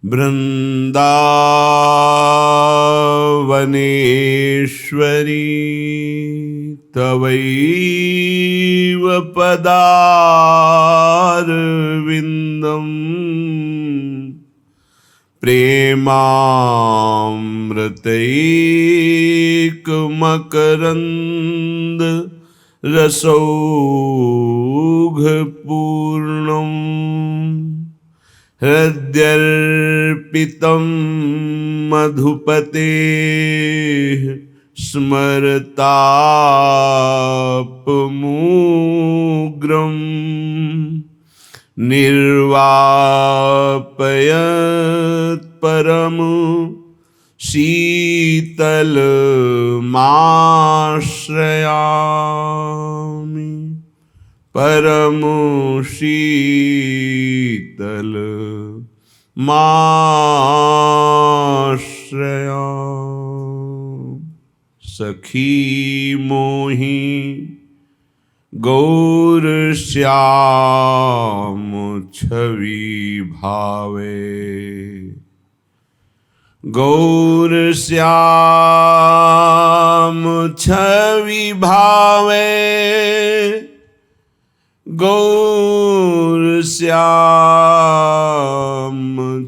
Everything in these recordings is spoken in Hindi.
वृन्दावनेश्वरी तवैव पदारविन्दम् प्रेमामृतैकमकरन्द रसौघपूर्णम् हृद्यर्पितं मधुपतेः स्मरतापमुग्रं निर्वापयत् परम शीतलमाश्रयामि परम शीतलमाश्रयामि। सखी मोहि गौरश्याम छवि भावे गौरश्याम छवि भावे गौरश्याम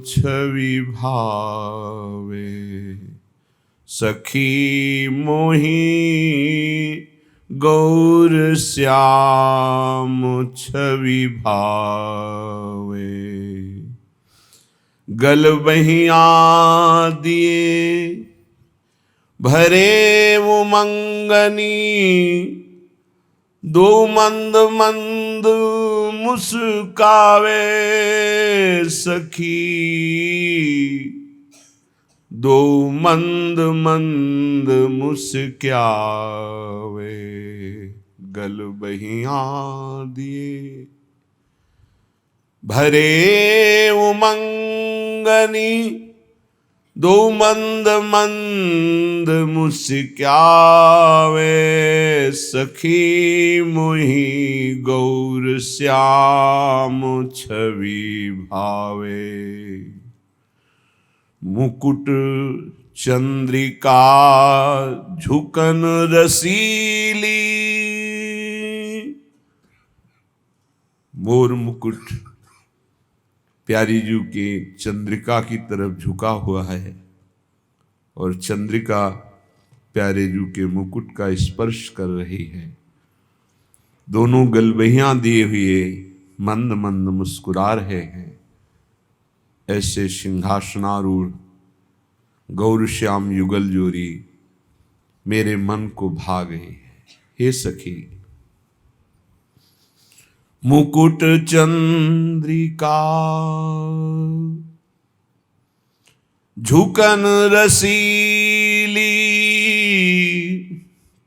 छवि भावे। सखी मोहि गौरश्याम छवि भावे। गलबहिया दिए भरे उमंगनी दो मंद मंद मुस्कावे। सखी दो मंद मंद मुस्कावे। गलबहिया दिए भरे उमंगनी दो मंद मंद मुस्कावे। सखी मोहि गौरश्याम छवि भावे। मुकुट चंद्रिका झुकन रसीली। मोर मुकुट प्यारी जी के चंद्रिका की तरफ झुका हुआ है और चंद्रिका प्यारे जी के मुकुट का स्पर्श कर रही है। दोनों गलबहियां दिए हुए मंद मंद मुस्कुरा रहे हैं। ऐसे सिंहासनारूढ़ गौरश्याम युगल जोरी मेरे मन को भा गई है। हे सखी मुकुट चंद्रिका झुकन रसीली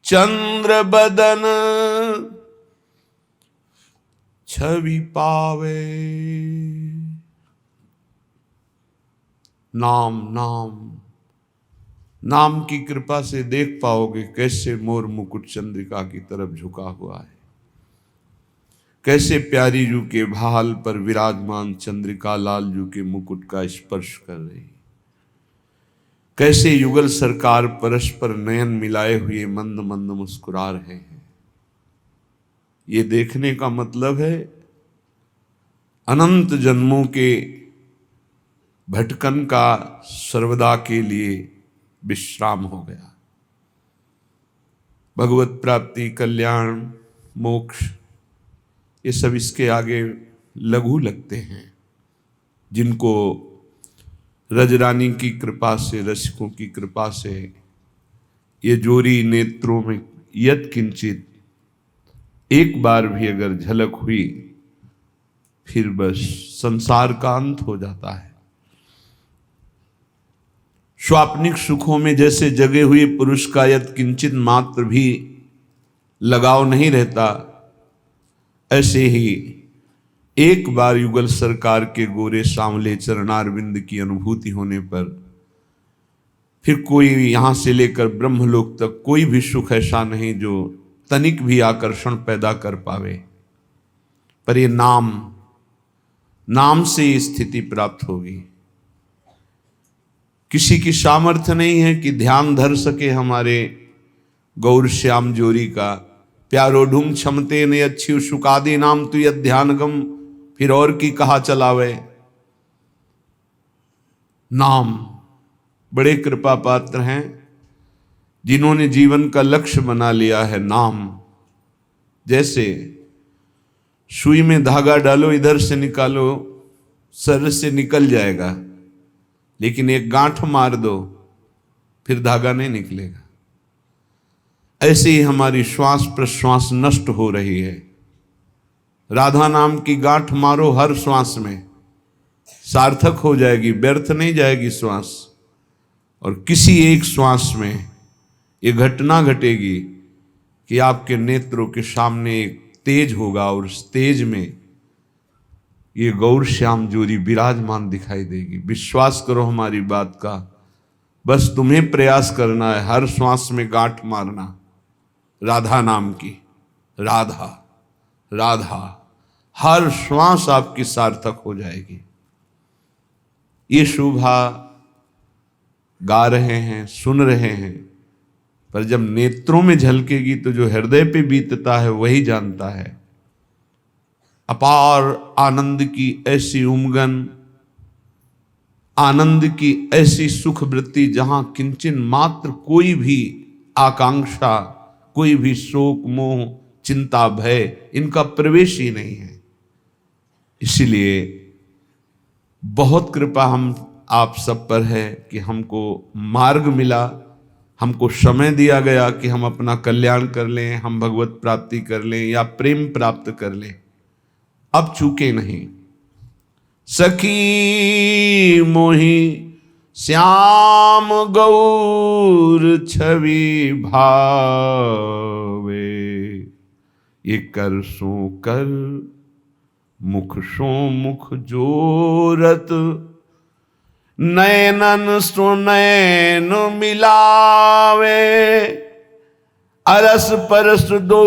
चंद्र बदन छवि पावे। नाम नाम नाम की कृपा से देख पाओगे कैसे मोर मुकुट चंद्रिका की तरफ झुका हुआ है। कैसे प्यारी जू के भाल पर विराजमान चंद्रिका लाल जू के मुकुट का स्पर्श कर रही। कैसे युगल सरकार परस्पर नयन मिलाए हुए मंद मंद मुस्कुरा रहे हैं। ये देखने का मतलब है अनंत जन्मों के भटकन का सर्वदा के लिए विश्राम हो गया। भगवत प्राप्ति, कल्याण, मोक्ष ये सब इसके आगे लघु लगते हैं। जिनको रजरानी की कृपा से, रसिकों की कृपा से ये जोरी नेत्रों में यत किंचित एक बार भी अगर झलक हुई फिर बस संसार का अंत हो जाता है। स्वाप्निक सुखों में जैसे जगे हुए पुरुष का यत किंचित मात्र भी लगाव नहीं रहता, ऐसे ही एक बार युगल सरकार के गोरे सांवले चरणारविंद की अनुभूति होने पर फिर कोई यहां से लेकर ब्रह्मलोक तक कोई भी सुख ऐसा नहीं जो तनिक भी आकर्षण पैदा कर पावे। पर ये नाम से स्थिति प्राप्त होगी। किसी की सामर्थ्य नहीं है कि ध्यान धर सके हमारे गौर श्याम जोरी का। प्यारो ढूंढ क्षमते ने अच्छी सुकादि नाम तु यद ध्यानगम, फिर और की कहा चलावे। नाम बड़े कृपा पात्र हैं जिन्होंने जीवन का लक्ष्य बना लिया है नाम। जैसे सुई में धागा डालो, इधर से निकालो, सर से निकल जाएगा, लेकिन एक गांठ मार दो फिर धागा नहीं निकलेगा। ऐसे ही हमारी श्वास प्रश्वास नष्ट हो रही है। राधा नाम की गांठ मारो हर श्वास में, सार्थक हो जाएगी, व्यर्थ नहीं जाएगी श्वास। और किसी एक श्वास में ये घटना घटेगी कि आपके नेत्रों के सामने एक तेज होगा और उस तेज में ये गौर श्याम जोरी विराजमान दिखाई देगी। विश्वास करो हमारी बात का, बस तुम्हें प्रयास करना है हर श्वास में गांठ मारना राधा नाम की। राधा राधा, हर श्वास आपकी सार्थक हो जाएगी। ये शोभा गा रहे हैं, सुन रहे हैं, पर जब नेत्रों में झलकेगी तो जो हृदय पे बीतता है वही जानता है। अपार आनंद की ऐसी उमगन, आनंद की ऐसी सुख वृत्ति जहां किंचन मात्र कोई भी आकांक्षा, कोई भी शोक मोह चिंता भय इनका प्रवेश ही नहीं है। इसलिए बहुत कृपा हम आप सब पर है कि हमको मार्ग मिला, हमको समय दिया गया कि हम अपना कल्याण कर लें, हम भगवत प्राप्ति कर लें या प्रेम प्राप्त कर लें। अब चूके नहीं। सखी मोही श्याम गौर छवि भावे, ये कर सो कर मुख सो मुख जोरत, नैनन सो नैन मिलावे, अरस परस दो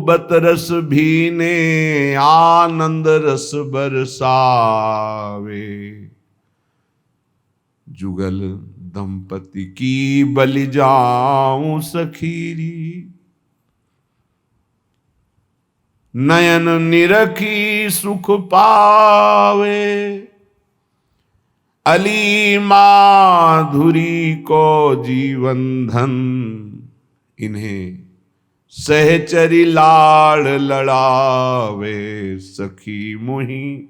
बतरस भीने, आनंद रस बरसावे। जुगल दंपति की बलि जाऊं सखीरी, नयन निरखी सुख पावे, अली माधुरी को जीवन धन, इन्हें सहचरी लाड़ लड़ावे। सखी मोही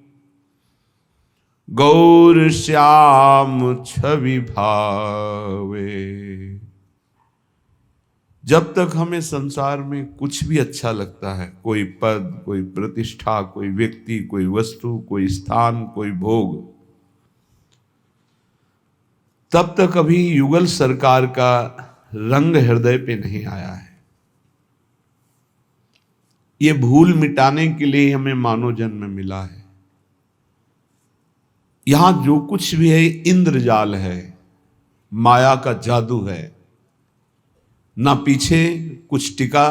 गौर श्याम छवि भावे। जब तक हमें संसार में कुछ भी अच्छा लगता है, कोई पद, कोई प्रतिष्ठा, कोई व्यक्ति, कोई वस्तु, कोई स्थान, कोई भोग, तब तक अभी युगल सरकार का रंग हृदय पे नहीं आया है। ये भूल मिटाने के लिए हमें मानव जन्म मिला है। यहां जो कुछ भी है इंद्रजाल है, माया का जादू है। ना पीछे कुछ टिका,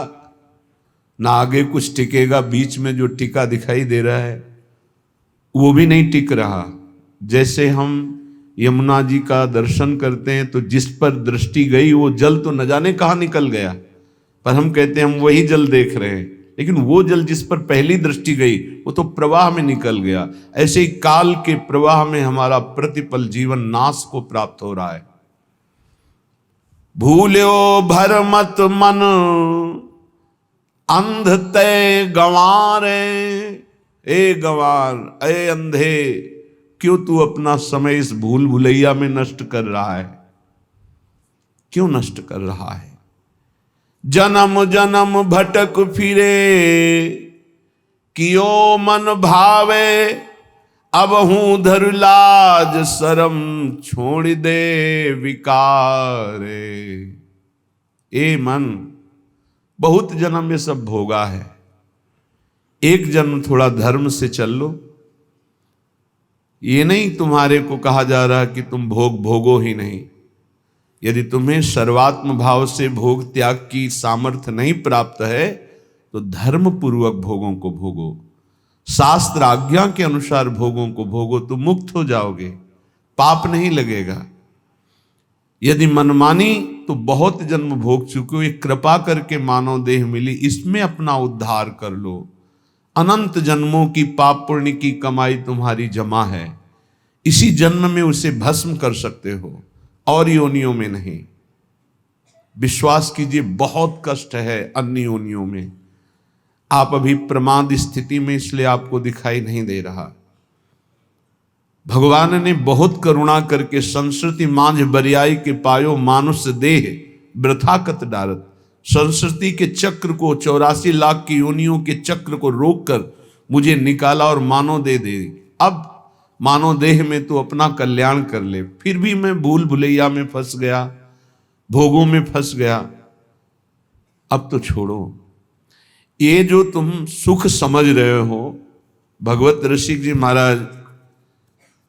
ना आगे कुछ टिकेगा। बीच में जो टिका दिखाई दे रहा है वो भी नहीं टिक रहा। जैसे हम यमुना जी का दर्शन करते हैं तो जिस पर दृष्टि गई वो जल तो न जाने कहां निकल गया, पर हम कहते हैं हम वही जल देख रहे हैं, लेकिन वो जल जिस पर पहली दृष्टि गई वो तो प्रवाह में निकल गया। ऐसे ही काल के प्रवाह में हमारा प्रतिपल जीवन नाश को प्राप्त हो रहा है। भूल्यो भर मत मन अंध तय गंवारे, ए गंवार, ए अंधे, क्यों तू अपना समय इस भूल भुलैया में नष्ट कर रहा है? क्यों नष्ट कर रहा है? जन्म जन्म भटक फिरे, कियो मन भावे, अब हूं धर लाज शरम, छोड़ दे विकारे। ए मन, बहुत जन्म ये सब भोगा है, एक जन्म थोड़ा धर्म से चल लो। ये नहीं तुम्हारे को कहा जा रहा कि तुम भोग भोगो ही नहीं। यदि तुम्हें सर्वात्म भाव से भोग त्याग की सामर्थ्य नहीं प्राप्त है तो धर्म पूर्वक भोगों को भोगो, शास्त्र आज्ञा के अनुसार भोगों को भोगो, तो मुक्त हो जाओगे, पाप नहीं लगेगा। यदि मनमानी तो बहुत जन्म भोग चुके हो, ये कृपा करके मानव देह मिली, इसमें अपना उद्धार कर लो। अनंत जन्मों की पाप पुण्य की कमाई तुम्हारी जमा है, इसी जन्म में उसे भस्म कर सकते हो और योनियों में नहीं। विश्वास कीजिए, बहुत कष्ट है अन्य योनियों में। आप अभी प्रमाद स्थिति में, इसलिए आपको दिखाई नहीं दे रहा। भगवान ने बहुत करुणा करके संस्कृति मांझ बरियाई के पायो मानुष देह वृथाकत डारत, संस्कृति के चक्र को, 84 लाख की योनियों के चक्र को रोककर मुझे निकाला और मानव दे दे। अब मानव देह में तो अपना कल्याण कर ले, फिर भी मैं भूल भुलैया में फंस गया, भोगों में फंस गया। अब तो छोड़ो। ये जो तुम सुख समझ रहे हो, भगवत ऋषि जी महाराज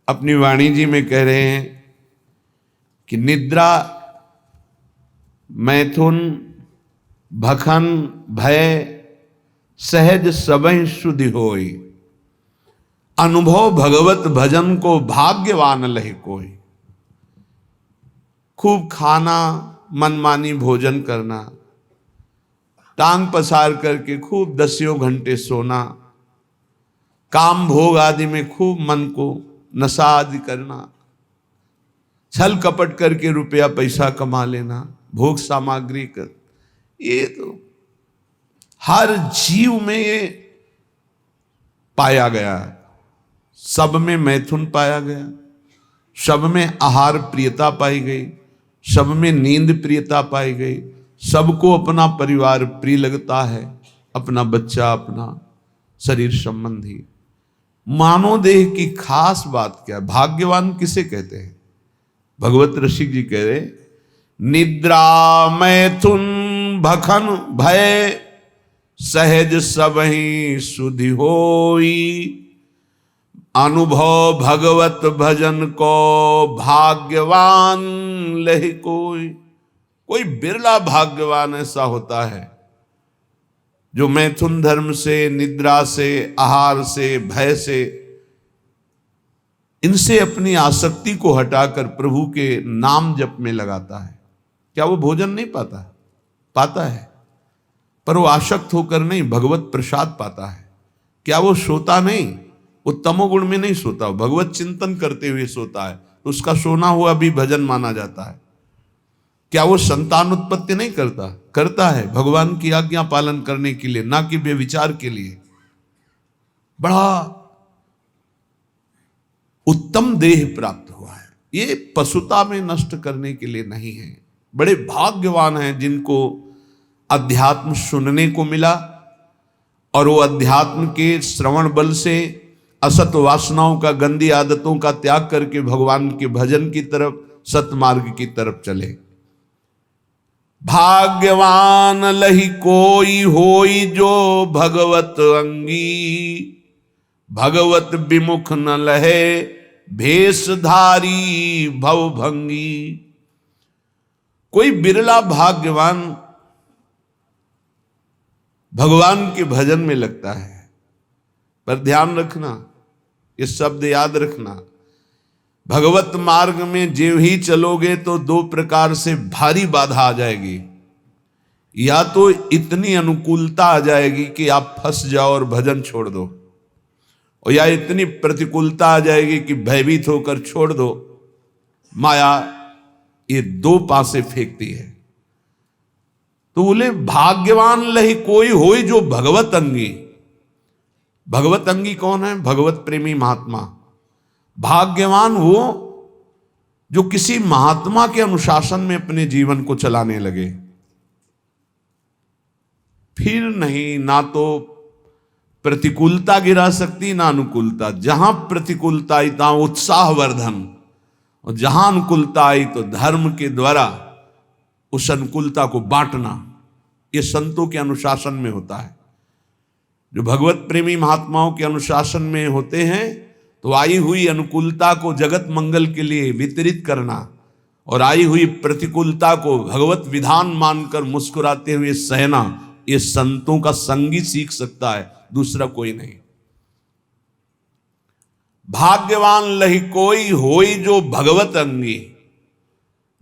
अपनी वाणी जी में कह रहे हैं कि निद्रा, मैथुन, भखन, भय सहज सबह शुद्धि होई, अनुभव भगवत भजन को भाग्यवान लहे कोई। खूब खाना, मनमानी भोजन करना, टांग पसार करके खूब 10 घंटे सोना, काम भोग आदि में खूब मन को नशा आदि करना, छल कपट करके रुपया पैसा कमा लेना, भोग सामग्री कर, ये तो हर जीव में ये पाया गया। सब में मैथुन पाया गया, सब में आहार प्रियता पाई गई, सब में नींद प्रियता पाई गई, सबको अपना परिवार प्रिय लगता है, अपना बच्चा, अपना शरीर संबंधी। मानव देह की खास बात क्या है? भाग्यवान किसे कहते हैं? भगवत ऋषि जी कह रहे, निद्रा, मैथुन, भखन, भय सहज सबहि शुद्धि होई, अनुभव भगवत भजन को भाग्यवान लहि कोई। कोई बिरला भाग्यवान ऐसा होता है जो मैथुन धर्म से, निद्रा से, आहार से, भय से, इनसे अपनी आसक्ति को हटाकर प्रभु के नाम जप में लगाता है। क्या वो भोजन नहीं पाता? पाता है, पर वो आसक्त होकर नहीं, भगवत प्रसाद पाता है। क्या वो सोता नहीं? वो तमोगुण में नहीं सोता, भगवत चिंतन करते हुए सोता है, तो उसका सोना हुआ भी भजन माना जाता है। क्या वो संतान उत्पत्ति नहीं करता? करता है, भगवान की आज्ञा पालन करने के लिए, ना कि व्यभिचार के लिए। बड़ा उत्तम देह प्राप्त हुआ है, ये पशुता में नष्ट करने के लिए नहीं है। बड़े भाग्यवान हैं जिनको अध्यात्म सुनने को मिला और वो अध्यात्म के श्रवण बल से असत वासनाओं का, गंदी आदतों का त्याग करके भगवान के भजन की तरफ, सतमार्ग की तरफ चले। भाग्यवान लही कोई होई जो भगवत अंगी, भगवत विमुख न लहे भेषधारी भवभंगी। कोई बिरला भाग्यवान भगवान के भजन में लगता है। पर ध्यान रखना, ये शब्द याद रखना, भगवत मार्ग में जो ही चलोगे तो 2 प्रकार से भारी बाधा आ जाएगी। या तो इतनी अनुकूलता आ जाएगी कि आप फंस जाओ और भजन छोड़ दो, और या इतनी प्रतिकूलता आ जाएगी कि भयभीत होकर छोड़ दो। माया ये 2 पासे फेंकती है। तो बोले भाग्यवान लही कोई होई जो भगवत अंगी। भगवत अंगी कौन है? भगवत प्रेमी महात्मा। भाग्यवान वो जो किसी महात्मा के अनुशासन में अपने जीवन को चलाने लगे। फिर नहीं, ना तो प्रतिकूलता गिरा सकती, ना अनुकूलता। जहां प्रतिकूलता आई तहां उत्साहवर्धन, और जहां अनुकूलता आई तो धर्म के द्वारा उस अनुकूलता को बांटना। ये संतों के अनुशासन में होता है। जो भगवत प्रेमी महात्माओं के अनुशासन में होते हैं तो आई हुई अनुकूलता को जगत मंगल के लिए वितरित करना, और आई हुई प्रतिकूलता को भगवत विधान मानकर मुस्कुराते हुए सहना, ये संतों का संगी सीख सकता है, दूसरा कोई नहीं। भाग्यवान लही कोई होई जो भगवत अंगी।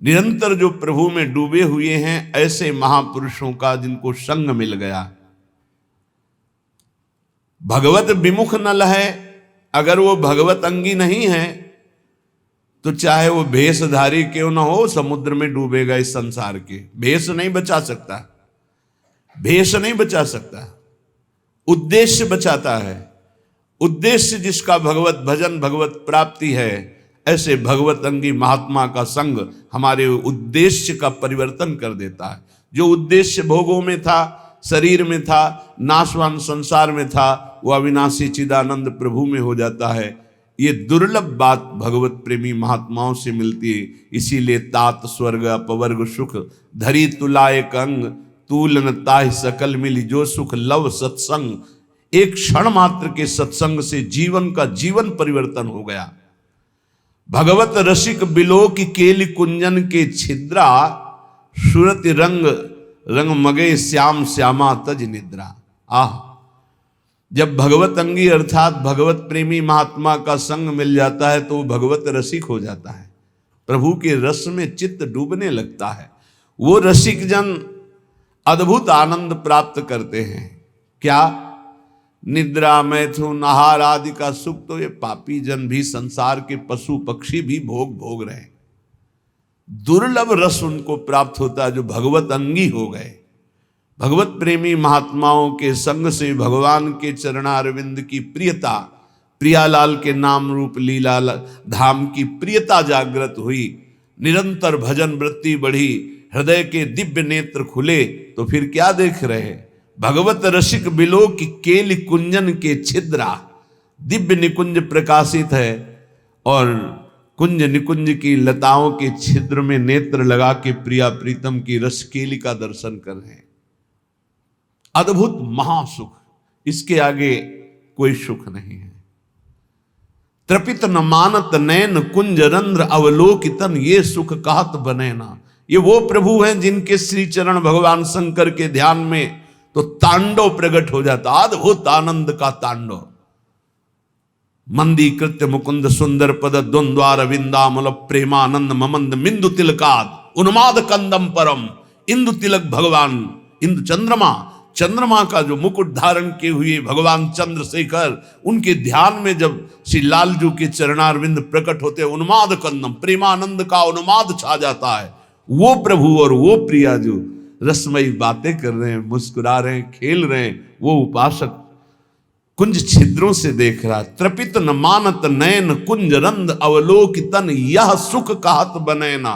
निरंतर जो प्रभु में डूबे हुए हैं ऐसे महापुरुषों का जिनको संग मिल गया। भगवत विमुख नल है, अगर वो भगवत अंगी नहीं है तो चाहे वो भेषधारी क्यों ना हो, समुद्र में डूबेगा। इस संसार के भेष नहीं बचा सकता, भेष नहीं बचा सकता, उद्देश्य बचाता है। उद्देश्य जिसका भगवत भजन भगवत प्राप्ति है, ऐसे भगवत अंगी महात्मा का संग हमारे उद्देश्य का परिवर्तन कर देता है। जो उद्देश्य भोगों में था, शरीर में था, नाशवान संसार में था, वो अविनाशी चिदानंद प्रभु में हो जाता है। ये दुर्लभ बात भगवत प्रेमी महात्माओं से मिलती है। इसीलिए तात स्वर्ग अपवर्ग सुख धरी तुलाए कंग तूलन ताहि सकल मिली जो सुख लव सत्संग। एक क्षण मात्र के सत्संग से जीवन का जीवन परिवर्तन हो गया। भगवत रसिक बिलो की केली कुंजन के छिद्रा सुरति रंग रंग मगे श्याम श्यामा तज निद्रा। आह, जब भगवत अंगी अर्थात भगवत प्रेमी महात्मा का संग मिल जाता है तो वो भगवत रसिक हो जाता है, प्रभु के रस में चित्त डूबने लगता है। वो रसिक जन अद्भुत आनंद प्राप्त करते हैं। क्या? निद्रा, मैथुन, आहार आदि का सुख तो ये पापी जन भी, संसार के पशु पक्षी भी भोग रहे हैं। दुर्लभ रस उनको प्राप्त होता है जो भगवत अंगी हो गए। भगवत प्रेमी महात्माओं के संग से भगवान के चरणारविंद की प्रियता, प्रियालाल के नाम रूप लीला धाम की प्रियता जागृत हुई। निरंतर भजन वृत्ति बढ़ी, हृदय के दिव्य नेत्र खुले। तो फिर क्या देख रहे हैं? भगवत रसिक बिलो की केली कुंजन के छिद्रा, दिव्य निकुंज प्रकाशित है और कुंज निकुंज की लताओं के छिद्र में नेत्र लगा के प्रिया प्रीतम की रसकेली का दर्शन कर रहे हैं। अद्भुत महासुख, इसके आगे कोई सुख नहीं है। त्रपित न मानत नैन कुंज रंध्र अवलोकितन, ये सुख कहत बने ना। ये वो प्रभु हैं जिनके श्री चरण भगवान शंकर के ध्यान में तो तांडव प्रकट हो जाता, अद्भुत आनंद का तांडव। मंदी कृत्य मुकुंद सुंदर पद द्वंद्वार विंदामल प्रेमानंद ममंद मिंदु तिलकाद उन्माद कंदम परम। इंदु तिलक भगवान, इंदु चंद्रमा, चंद्रमा का जो मुकुट धारण किए हुए भगवान चंद्रशेखर, उनके ध्यान में जब श्री लालजू के चरणारविंद प्रकट होते, उन्माद कंदम, प्रेमानंद का उन्माद छा जाता है। वो प्रभु और वो प्रिया जो रसमयी बातें कर रहे हैं, मुस्कुरा रहे हैं, खेल रहे हैं, वो उपासक कुंज छिद्रों से देख रहा। त्रपित न मानत नयन कुंज रंद अवलोकितन, यह सुख कहत बने ना।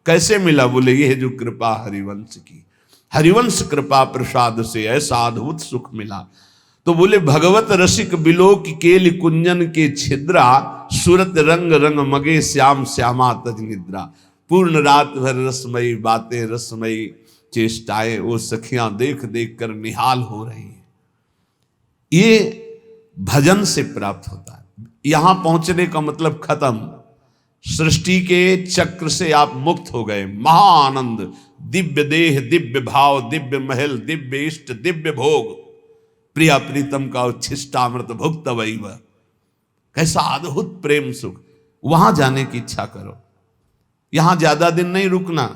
कैसे मिला? बोले ये जो कृपा हरिवंश की, हरिवंश कृपा प्रसाद से ऐसा अद्भुत सुख मिला। तो बोले भगवत रसिक बिलो की केली कुंजन के छिद्रा सूरत रंग रंग मगे श्याम श्यामा तज निद्रा। पूर्ण रात भर रसमयी बातें, रसमयी चेष्टाएं वो सखियां देख देख कर निहाल हो रही हैं। ये भजन से प्राप्त होता है। यहां पहुंचने का मतलब खत्म, सृष्टि के चक्र से आप मुक्त हो गए। महाआनंद, दिव्य देह, दिव्य भाव, दिव्य महल, दिव्य इष्ट, दिव्य भोग, प्रिया प्रीतम का उच्छिष्टामृत भुक्त वैव। कैसा अद्भुत प्रेम सुख। वहां जाने की इच्छा करो, यहां ज्यादा दिन नहीं रुकना।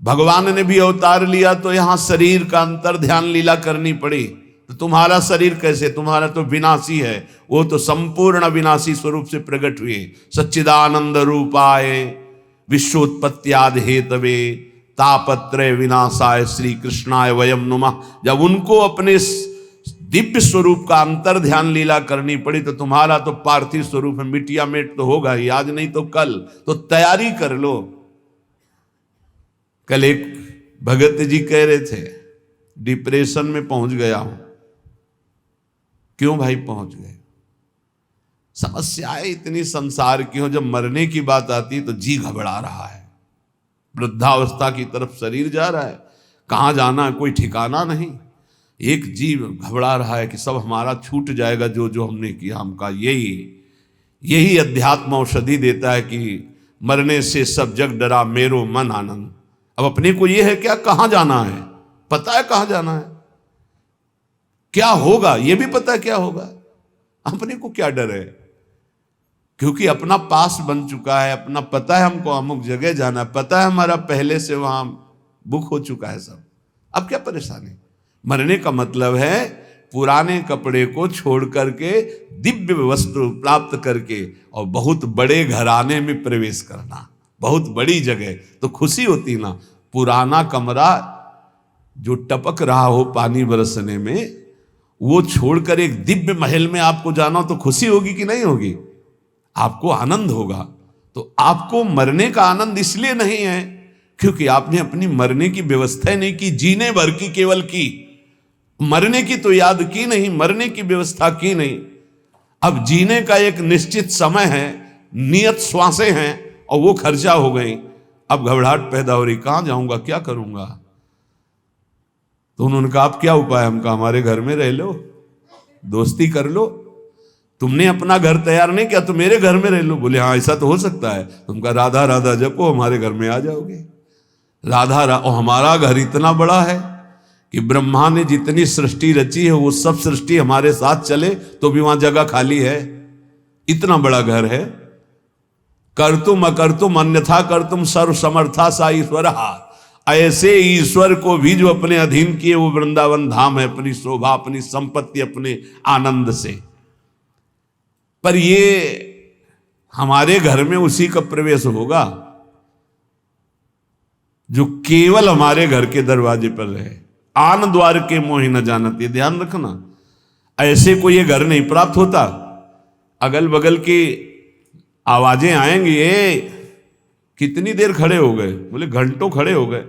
भगवान ने भी अवतार लिया तो यहां शरीर का अंतर ध्यान लीला करनी पड़ी। तो तुम्हारा शरीर कैसे? तुम्हारा तो विनाशी है, वो तो संपूर्ण विनाशी स्वरूप से प्रकट हुए। सच्चिदानंद रूपाय विश्वोत्पत्त्यादि हेतवे तापत्रय विनाशाय श्री कृष्णाय वयम नुमः। जब उनको अपने दिव्य स्वरूप का अंतर ध्यान लीला करनी पड़ी तो तुम्हारा तो पार्थिव स्वरूप है, मिटिया मेट तो होगा ही, आज नहीं तो कल। तो तैयारी कर लो। कल एक भगत जी कह रहे थे डिप्रेशन में पहुंच गया हूं। क्यों भाई पहुंच गए? समस्याएं इतनी संसार की हो, जब मरने की बात आती तो जी घबरा रहा है। वृद्धावस्था की तरफ शरीर जा रहा है, कहां जाना है कोई ठिकाना नहीं। एक जीव घबरा रहा है कि सब हमारा छूट जाएगा, जो जो हमने किया हमका। यही अध्यात्म औषधि देता है कि मरने से सब जग डरा मेरो मन आनंद। अब अपने को यह है क्या, कहां जाना है, पता है कहां जाना है, क्या होगा ये भी पता है क्या होगा। अपने को क्या डर है? क्योंकि अपना पास बन चुका है, अपना पता है हमको अमुक जगह जाना, पता है हमारा पहले से वहां बुक हो चुका है सब। अब क्या परेशानी। मरने का मतलब है पुराने कपड़े को छोड़ करके दिव्य वस्त्र प्राप्त करके और बहुत बड़े घराने में प्रवेश करना, बहुत बड़ी जगह। तो खुशी होती ना। पुराना कमरा जो टपक रहा हो पानी बरसने में, वो छोड़कर एक दिव्य महल में आपको जाना, तो खुशी होगी कि नहीं होगी? आपको आनंद होगा। तो आपको मरने का आनंद इसलिए नहीं है क्योंकि आपने अपनी मरने की व्यवस्था नहीं की, जीने भर की केवल की, मरने की तो याद की नहीं, मरने की व्यवस्था की नहीं। अब जीने का एक निश्चित समय है, नियत श्वासें हैं और वो खर्चा हो गई। अब घबराहट पैदा हो रही, कहां जाऊंगा, क्या करूंगा। तो उन्होंने कहा आप क्या उपाय? हम कहा हमारे घर में रह लो, दोस्ती कर लो। तुमने अपना घर तैयार नहीं किया तो मेरे घर में रह लो। बोले हाँ ऐसा तो हो सकता है। तुम कहा राधा राधा जपो, हमारे घर में आ जाओगे। राधा और हमारा घर इतना बड़ा है कि ब्रह्मा ने जितनी सृष्टि रची है वो सब सृष्टि हमारे साथ चले तो भी वहां जगह खाली है। इतना बड़ा घर है। कर्तुम अकर्तुम अन्यथा कर्तुम सर्व समर्था सा ईश्वर। ऐसे ईश्वर को भी जो अपने अधीन किए वो वृंदावन धाम है, अपनी शोभा, अपनी संपत्ति, अपने आनंद से। पर ये हमारे घर में उसी का प्रवेश होगा जो केवल हमारे घर के दरवाजे पर रहे। आन द्वार के मोहि न जानत, ये ध्यान रखना। ऐसे कोई ये घर नहीं प्राप्त होता। अगल बगल की आवाजें आएंगी, ये कितनी देर खड़े हो गए? बोले घंटों खड़े हो गए।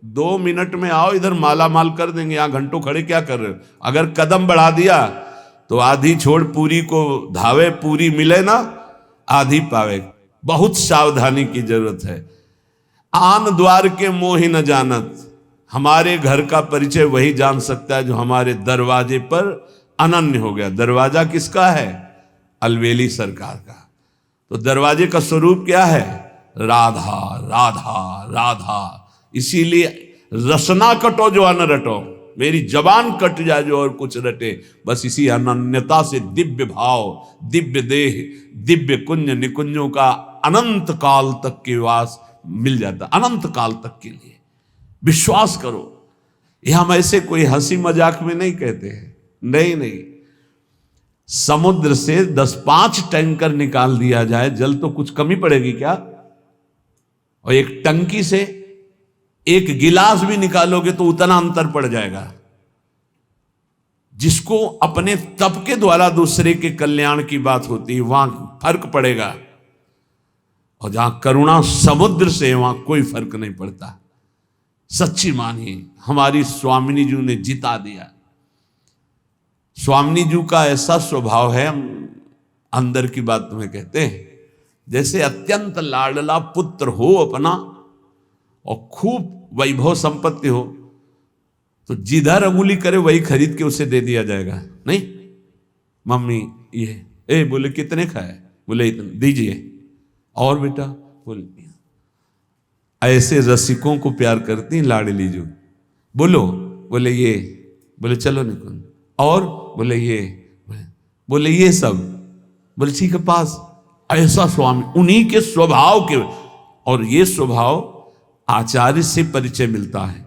2 मिनट में आओ, इधर माला माल कर देंगे। यहां घंटों खड़े क्या कर रहे हो? अगर कदम बढ़ा दिया तो आधी छोड़ पूरी को धावे, पूरी मिले ना आधी पावे। बहुत सावधानी की जरूरत है। आन द्वार के मोहि न जानत, हमारे घर का परिचय वही जान सकता है जो हमारे दरवाजे पर अनन्य हो गया। दरवाजा किसका है? अलवेली सरकार का। तो दरवाजे का स्वरूप क्या है? राधा राधा राधा। इसीलिए रसना कटो जो अन रटो, मेरी जबान कट जाए जो और कुछ रटे। बस इसी अनन्यता से दिव्य भाव, दिव्य देह, दिव्य कुंज निकुंजों का अनंत काल तक के वास मिल जाता, अनंत काल तक के लिए। विश्वास करो, ये हम ऐसे कोई हंसी मजाक में नहीं कहते हैं। नहीं नहीं, समुद्र से 10-5 टैंकर निकाल दिया जाए, जल तो कुछ कमी पड़ेगी क्या? और एक टंकी से 1 गिलास भी निकालोगे तो उतना अंतर पड़ जाएगा। जिसको अपने तप के द्वारा दूसरे के कल्याण की बात होती है वहां फर्क पड़ेगा, और जहां करुणा समुद्र से वहां कोई फर्क नहीं पड़ता। सच्ची मानिए, हमारी स्वामिनी जी ने जिता दिया। स्वामिनी जी का ऐसा स्वभाव है, हम अंदर की बात तुम्हें कहते हैं, जैसे अत्यंत लाडला पुत्र हो अपना और खूब वैभव संपत्ति हो तो जिधर अंगुली करे वही खरीद के उसे दे दिया जाएगा। नहीं मम्मी ये बोले कितने का है? बोले इतने दीजिए। और बेटा बोले, ऐसे रसिकों को प्यार करती लाडली जो। बोलो, बोले ये, बोले चलो निकुंज। और बोले ये, बोले ये सब, बोले ठीक है पास। ऐसा स्वामी, उन्हीं के स्वभाव के। और ये स्वभाव आचार्य से परिचय मिलता है।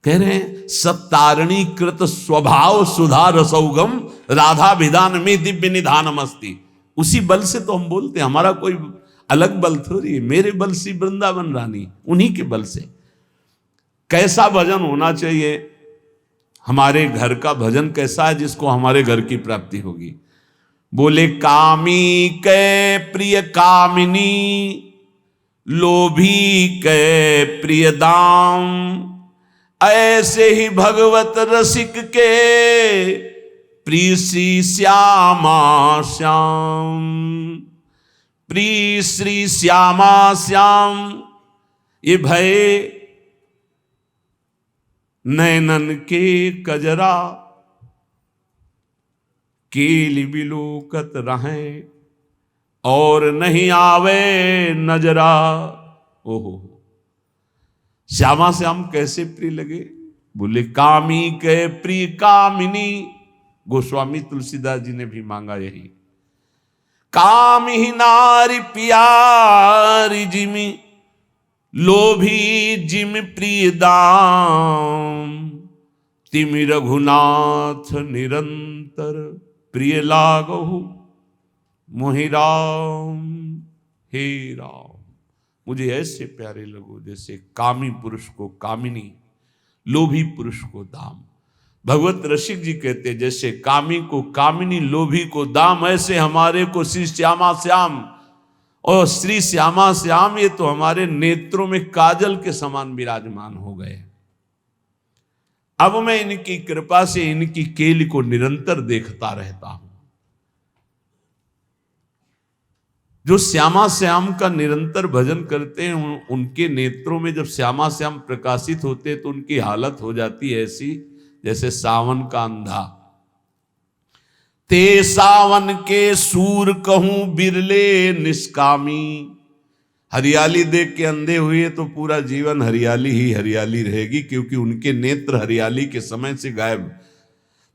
कह रहे हैं सत्तारणी कृत स्वभाव सुधा रसौगम राधा विधान में दिव्य निधानम अस्ति। उसी बल से तो हम बोलते हैं, हमारा कोई अलग बल थोड़ी है। मेरे बल से वृंदावन रानी, उन्हीं के बल से। कैसा भजन होना चाहिए? हमारे घर का भजन कैसा है जिसको हमारे घर की प्राप्ति होगी? बोले कामी के प्रिय कामिनी, लोभी के प्रिय दाम, ऐसे ही भगवत रसिक के प्रिय श्री श्यामा श्याम। प्रिय श्री श्यामा श्याम, ये भय नैनन के कजरा, केली बिलोकत रहें और नहीं आवे नजरा। ओहो, श्यामा श्याम कैसे प्रिय लगे? बोले कामी के प्रिय कामिनी। गोस्वामी तुलसीदास जी ने भी मांगा यही। काम ही नारी प्यारी जिमि लोभी जिम प्रिय दाम, तिमि रघुनाथ निरंतर प्रिय लागहु मोहि राम। हे राम, मुझे ऐसे प्यारे लगो जैसे कामी पुरुष को कामिनी, लोभी पुरुष को दाम। भगवत रसिक जी कहते जैसे कामी को कामिनी, लोभी को दाम, ऐसे हमारे को श्री श्यामा श्याम। और श्री श्यामा श्याम ये तो हमारे नेत्रों में काजल के समान विराजमान हो गए। अब मैं इनकी कृपा से इनकी केली को निरंतर देखता रहता हूं। जो श्यामा श्याम का निरंतर भजन करते हैं उनके नेत्रों में जब श्यामा श्याम प्रकाशित होते तो उनकी हालत हो जाती है ऐसी जैसे सावन का अंधा। ते सावन के सूर कहूं बिरले निष्कामी। हरियाली देख के अंधे हुए तो पूरा जीवन हरियाली ही हरियाली रहेगी, क्योंकि उनके नेत्र हरियाली के समय से गायब।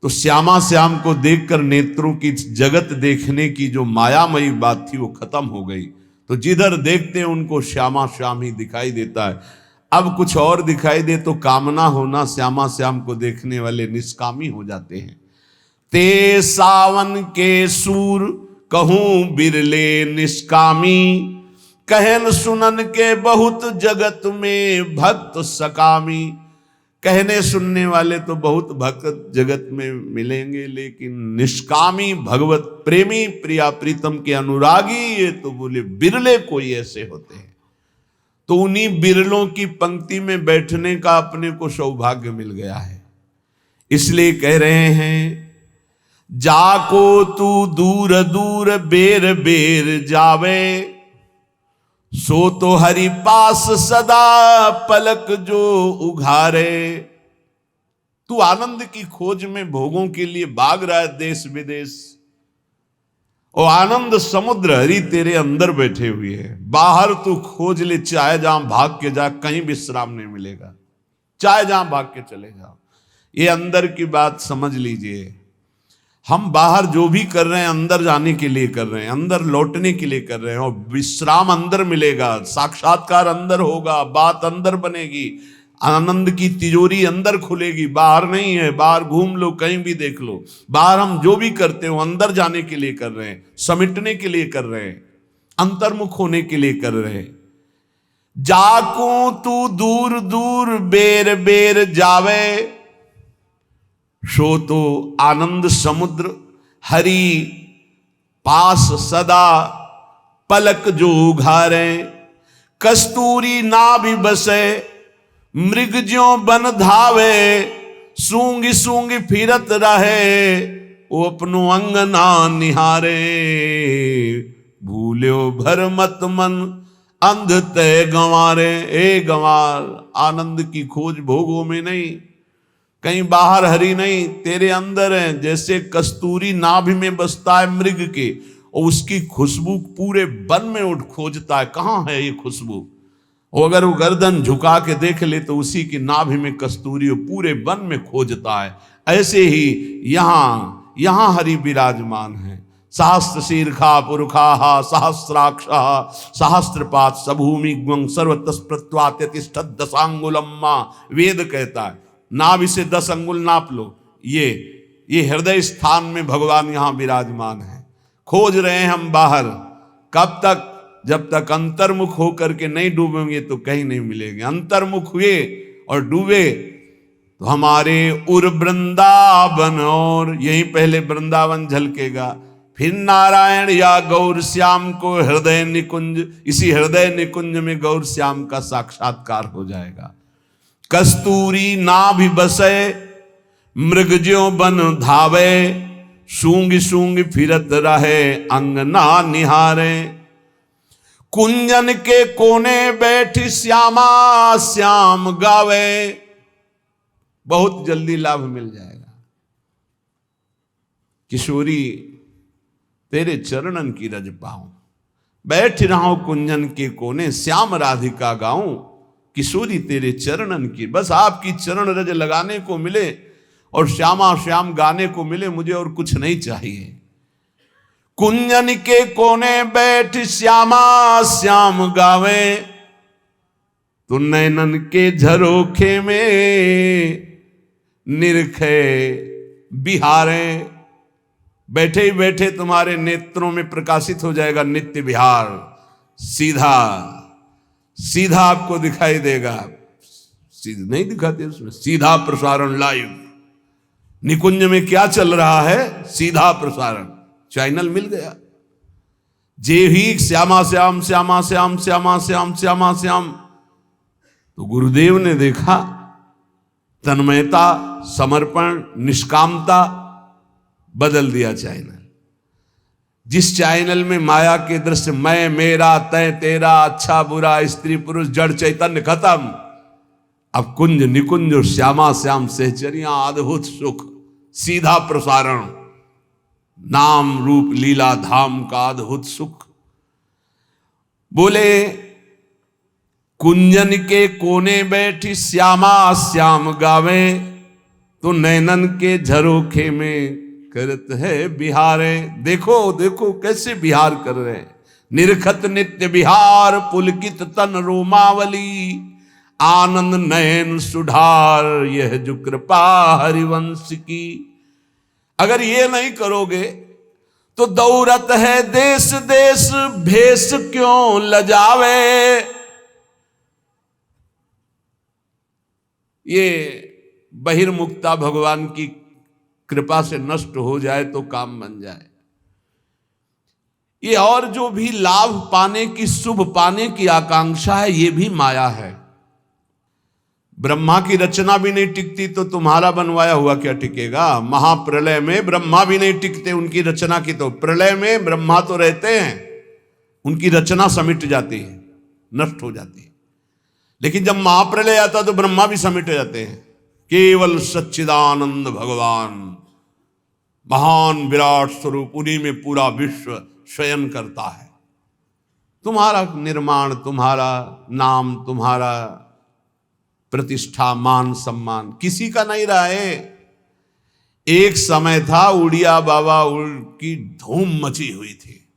तो श्यामा श्याम को देखकर नेत्रों की जगत देखने की जो मायामयी बात थी वो खत्म हो गई। तो जिधर देखते हैं उनको श्यामा श्याम ही दिखाई देता है। अब कुछ और दिखाई दे तो कामना होना, श्यामा श्याम को देखने वाले निष्कामी हो जाते हैं। ते सावन के सूर कहूं बिरले निष्कामी, कहन सुनन के बहुत जगत में भक्त सकामी। कहने सुनने वाले तो बहुत भक्त जगत में मिलेंगे, लेकिन निष्कामी भगवत प्रेमी प्रिया प्रीतम के अनुरागी ये तो बोले बिरले कोई ऐसे होते हैं। तो उन्हीं बिरलों की पंक्ति में बैठने का अपने को सौभाग्य मिल गया है। इसलिए कह रहे हैं जाको तू दूर दूर बेर बेर जावे, सो तो हरि पास सदा पलक जो उघारे। तू आनंद की खोज में भोगों के लिए भाग रहा है देश विदेश, और आनंद समुद्र हरि तेरे अंदर बैठे हुए हैं। बाहर तू खोज ले, चाहे जहां भाग के जा, कहीं विश्राम नहीं मिलेगा। चाहे जहां भाग के चले जाओ, ये अंदर की बात समझ लीजिए। हम बाहर जो भी कर रहे हैं अंदर जाने के लिए कर रहे हैं, अंदर लौटने के लिए कर रहे हैं, और विश्राम अंदर मिलेगा, साक्षात्कार अंदर होगा, बात अंदर बनेगी, आनंद की तिजोरी अंदर खुलेगी, बाहर नहीं है। बाहर घूम लो, कहीं भी देख लो, बाहर हम जो भी करते हो अंदर जाने के लिए कर रहे हैं, समिटने के लिए कर रहे हैं, अंतर्मुख होने के लिए कर रहे हैं। जाकू तू दूर दूर बेर बेर जावे, सो तो आनंद समुद्र हरि पास सदा पलक जो उघारे। कस्तूरी ना भी बसे मृग ज्यों बन धावे, सूंगी सूंगी फिरत रहे वो अपनो अंगना निहारे। भूल्यो भर मत मन अंध तय गंवारे। ए गंवार, आनंद की खोज भोगों में नहीं, कहीं बाहर हरि नहीं, तेरे अंदर है। जैसे कस्तूरी नाभि में बसता है मृग के, और उसकी खुशबू पूरे वन में उठ खोजता है, कहाँ है ये खुशबू। और अगर वो गर्दन झुका के देख ले तो उसी की नाभि में कस्तूरी पूरे वन में खोजता है। ऐसे ही यहाँ हरि विराजमान है। सहस्त्र शीर्षा पुरुषा सहस्राक्षा सहस्त्रपात सभूमि सर्वतस्प्रत्वात्यतिष्ठत् दशांगुलम्मा। वेद कहता है नाभि से 10 अंगुल नाप लो। ये हृदय स्थान में भगवान यहां विराजमान है। खोज रहे हैं हम बाहर, कब तक? जब तक अंतर्मुख होकर के नहीं डूबेंगे तो कहीं नहीं मिलेंगे। अंतर्मुख हुए और डूबे तो हमारे उर वृंदावन, और यहीं पहले वृंदावन झलकेगा, फिर नारायण या गौर श्याम को हृदय निकुंज, इसी हृदय निकुंज में गौर श्याम का साक्षात्कार हो जाएगा। कस्तूरी नाभि बसे मृग ज्यों बन धावे, सूंगी सूंगी फिरत रहे अंगना निहारे। कुंजन के कोने बैठी श्यामा श्याम गावे। बहुत जल्दी लाभ मिल जाएगा। किशोरी तेरे चरणन की रज पाऊं, बैठ रहा कुंजन के कोने श्याम राधिका गाऊं। किशोरी तेरे चरणन की, बस आपकी चरण रज लगाने को मिले और श्यामा श्याम गाने को मिले, मुझे और कुछ नहीं चाहिए। कुंजन के कोने बैठ श्यामा श्याम गावे, तो नैनन के झरोखे में निरखे बिहारे। बैठे ही बैठे तुम्हारे नेत्रों में प्रकाशित हो जाएगा नित्य विहार। सीधा सीधा आपको दिखाई देगा, सीधा नहीं दिखाते उसमें, सीधा प्रसारण लाइव। निकुंज में क्या चल रहा है, सीधा प्रसारण, चैनल मिल गया। जे ही श्यामा श्याम श्यामा श्याम श्यामा श्याम श्यामा श्याम, तो गुरुदेव ने देखा तन्मयता, समर्पण, निष्कामता, बदल दिया चैनल। जिस चैनल में माया के दृश्य, मैं मेरा तय तेरा, अच्छा बुरा, स्त्री पुरुष, जड़ चैतन्य खत्म। अब कुंज निकुंज और श्यामा श्याम सहचरियां, अद्भुत सुख, सीधा प्रसारण, नाम रूप लीला धाम का अद्भुत सुख। बोले कुंजन के कोने बैठी श्यामा श्याम गावे, तो नैनन के झरोखे में करत है बिहारे। देखो देखो कैसे बिहार कर रहे हैं। निरखत नित्य बिहार, पुलकित तन रोमावली, आनंद नयन सुधार, यह जो कृपा हरिवंश की। अगर ये नहीं करोगे तो दौरत है देश देश, भेष क्यों लजावे। ये बहिर्मुक्ता भगवान की कृपा से नष्ट हो जाए तो काम बन जाए। ये और जो भी लाभ पाने की, शुभ पाने की आकांक्षा है, ये भी माया है। ब्रह्मा की रचना भी नहीं टिकती तो तुम्हारा बनवाया हुआ क्या टिकेगा। महाप्रलय में ब्रह्मा भी नहीं टिकते उनकी रचना की, तो प्रलय में ब्रह्मा तो रहते हैं, उनकी रचना समिट जाती है, नष्ट हो जाती है। लेकिन जब महाप्रलय आता तो ब्रह्मा भी समिट जाते हैं। केवल सच्चिदानंद भगवान, महान विराट स्वरूप, उन्हीं में पूरा विश्व शयन करता है। तुम्हारा निर्माण, तुम्हारा नाम, तुम्हारा प्रतिष्ठा, मान सम्मान किसी का नहीं रहा है। एक समय था उड़िया बाबा की धूम मची हुई थी,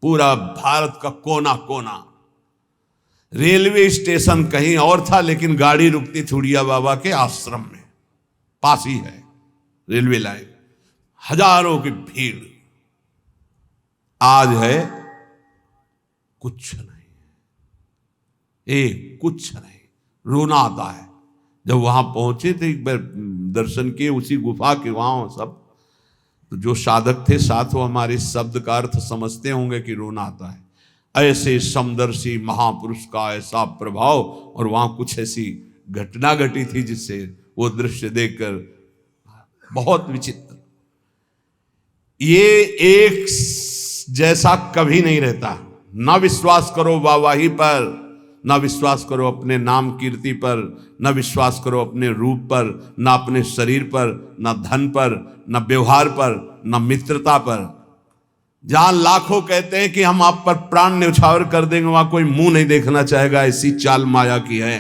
पूरा भारत का कोना कोना। रेलवे स्टेशन कहीं और था, लेकिन गाड़ी रुकती थी उड़िया बाबा के आश्रम में, पास ही है रेलवे लाइन। हजारों की भीड़। आज है कुछ नहीं, कुछ नहीं। रोना आता है। जब वहां पहुंचे थे, एक बार दर्शन किए उसी गुफा के, वहां सब तो जो साधक थे साथ, वो हमारे शब्द का अर्थ समझते होंगे कि रोना आता है। ऐसे समदर्शी महापुरुष का ऐसा प्रभाव, और वहां कुछ ऐसी घटना घटी थी जिससे वो दृश्य देखकर बहुत विचित्र। ये एक जैसा कभी नहीं रहता। ना विश्वास करो वाहवाही पर, ना विश्वास करो अपने नाम कीर्ति पर, ना विश्वास करो अपने रूप पर, ना अपने शरीर पर, ना धन पर, ना व्यवहार पर, ना मित्रता पर। जहां लाखों कहते हैं कि हम आप पर प्राण न्यौछावर कर देंगे, वहां कोई मुंह नहीं देखना चाहेगा। ऐसी चाल माया की है,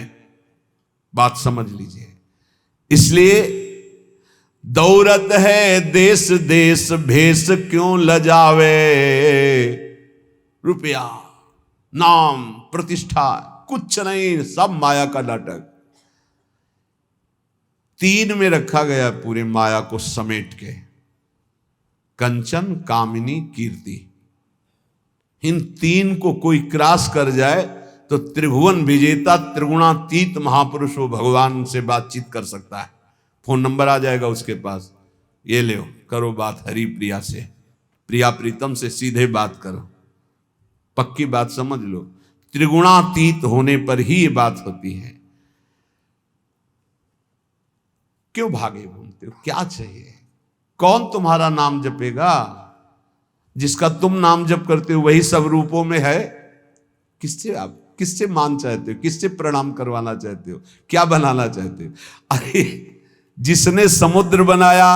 बात समझ लीजिए। इसलिए दौरत है देश देश, भेष क्यों लजावे। रुपया, नाम, प्रतिष्ठा कुछ नहीं, सब माया का नाटक। 3 में रखा गया पूरे माया को समेट के, कंचन, कामिनी, कीर्ति। इन 3 को कोई क्रॉस कर जाए तो त्रिभुवन विजेता, त्रिगुणातीत महापुरुष वो भगवान से बातचीत कर सकता है। फोन नंबर आ जाएगा उसके पास, ये ले करो बात हरि प्रिया से, प्रिया प्रीतम से सीधे बात करो। पक्की बात समझ लो, त्रिगुणातीत होने पर ही ये बात होती है। क्यों भागे घूमते हो, क्या चाहिए? कौन तुम्हारा नाम जपेगा? जिसका तुम नाम जप करते हो वही सब रूपों में है। किससे मान चाहते हो? किससे प्रणाम करवाना चाहते हो? क्या बनाना चाहते हो? अरे जिसने समुद्र बनाया,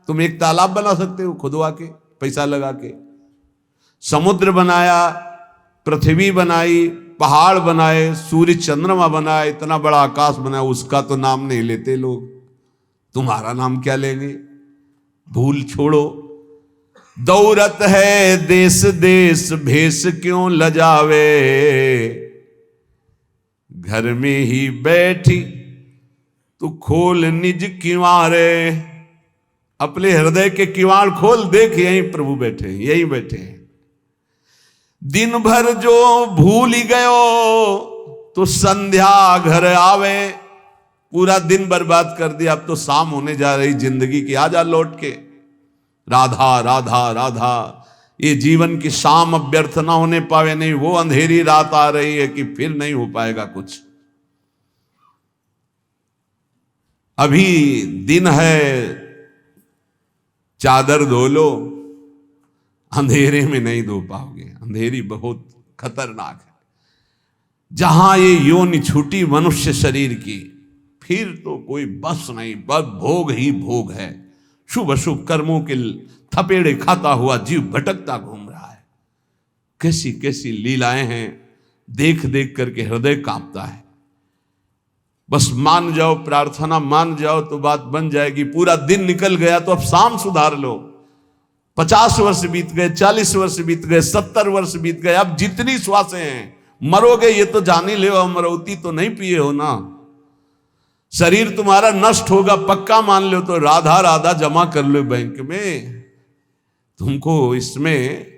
तुम एक तालाब बना सकते हो खुदवा के, पैसा लगा के। समुद्र बनाया, पृथ्वी बनाई, पहाड़ बनाए, सूर्य चंद्रमा बनाए, इतना बड़ा आकाश बनाया, उसका तो नाम नहीं लेते लोग। तुम्हारा नाम क्या लेंगे? भूल छोड़ो। दौरत है देश देश भेष क्यों लजावे, घर में ही बैठी तू खोल निज किवारे। अपने हृदय के किवाड़ खोल, देख यहीं प्रभु बैठे हैं, यहीं बैठे हैं। दिन भर जो भूल ही गयो तो संध्या घर आवे। पूरा दिन बर्बाद कर दिया, अब तो शाम होने जा रही जिंदगी की, आजा लौट के। राधा राधा राधा, ये जीवन की शाम अब व्यर्थ ना होने पावे। नहीं, वो अंधेरी रात आ रही है कि फिर नहीं हो पाएगा कुछ। अभी दिन है, चादर धो लो, अंधेरे में नहीं धो पाओगे। अंधेरी बहुत खतरनाक है। जहां ये योनि छूटी मनुष्य शरीर की, फिर तो कोई बस नहीं, बस भोग ही भोग है। शुभ अशुभ कर्मों के थपेड़े खाता हुआ जीव भटकता घूम रहा है। कैसी कैसी लीलाएं हैं, देख देख करके हृदय कांपता है। बस मान जाओ, प्रार्थना मान जाओ तो बात बन जाएगी। पूरा दिन निकल गया तो अब शाम सुधार लो। 50 वर्ष बीत गए, 40 वर्ष बीत गए, 70 वर्ष बीत गए, अब जितनी श्वासें हैं, मरोगे ये तो जान ही ले, अमरौती तो नहीं पिए हो ना। शरीर तुम्हारा नष्ट होगा पक्का मान लो, तो राधा राधा जमा कर लो बैंक में। तुमको इसमें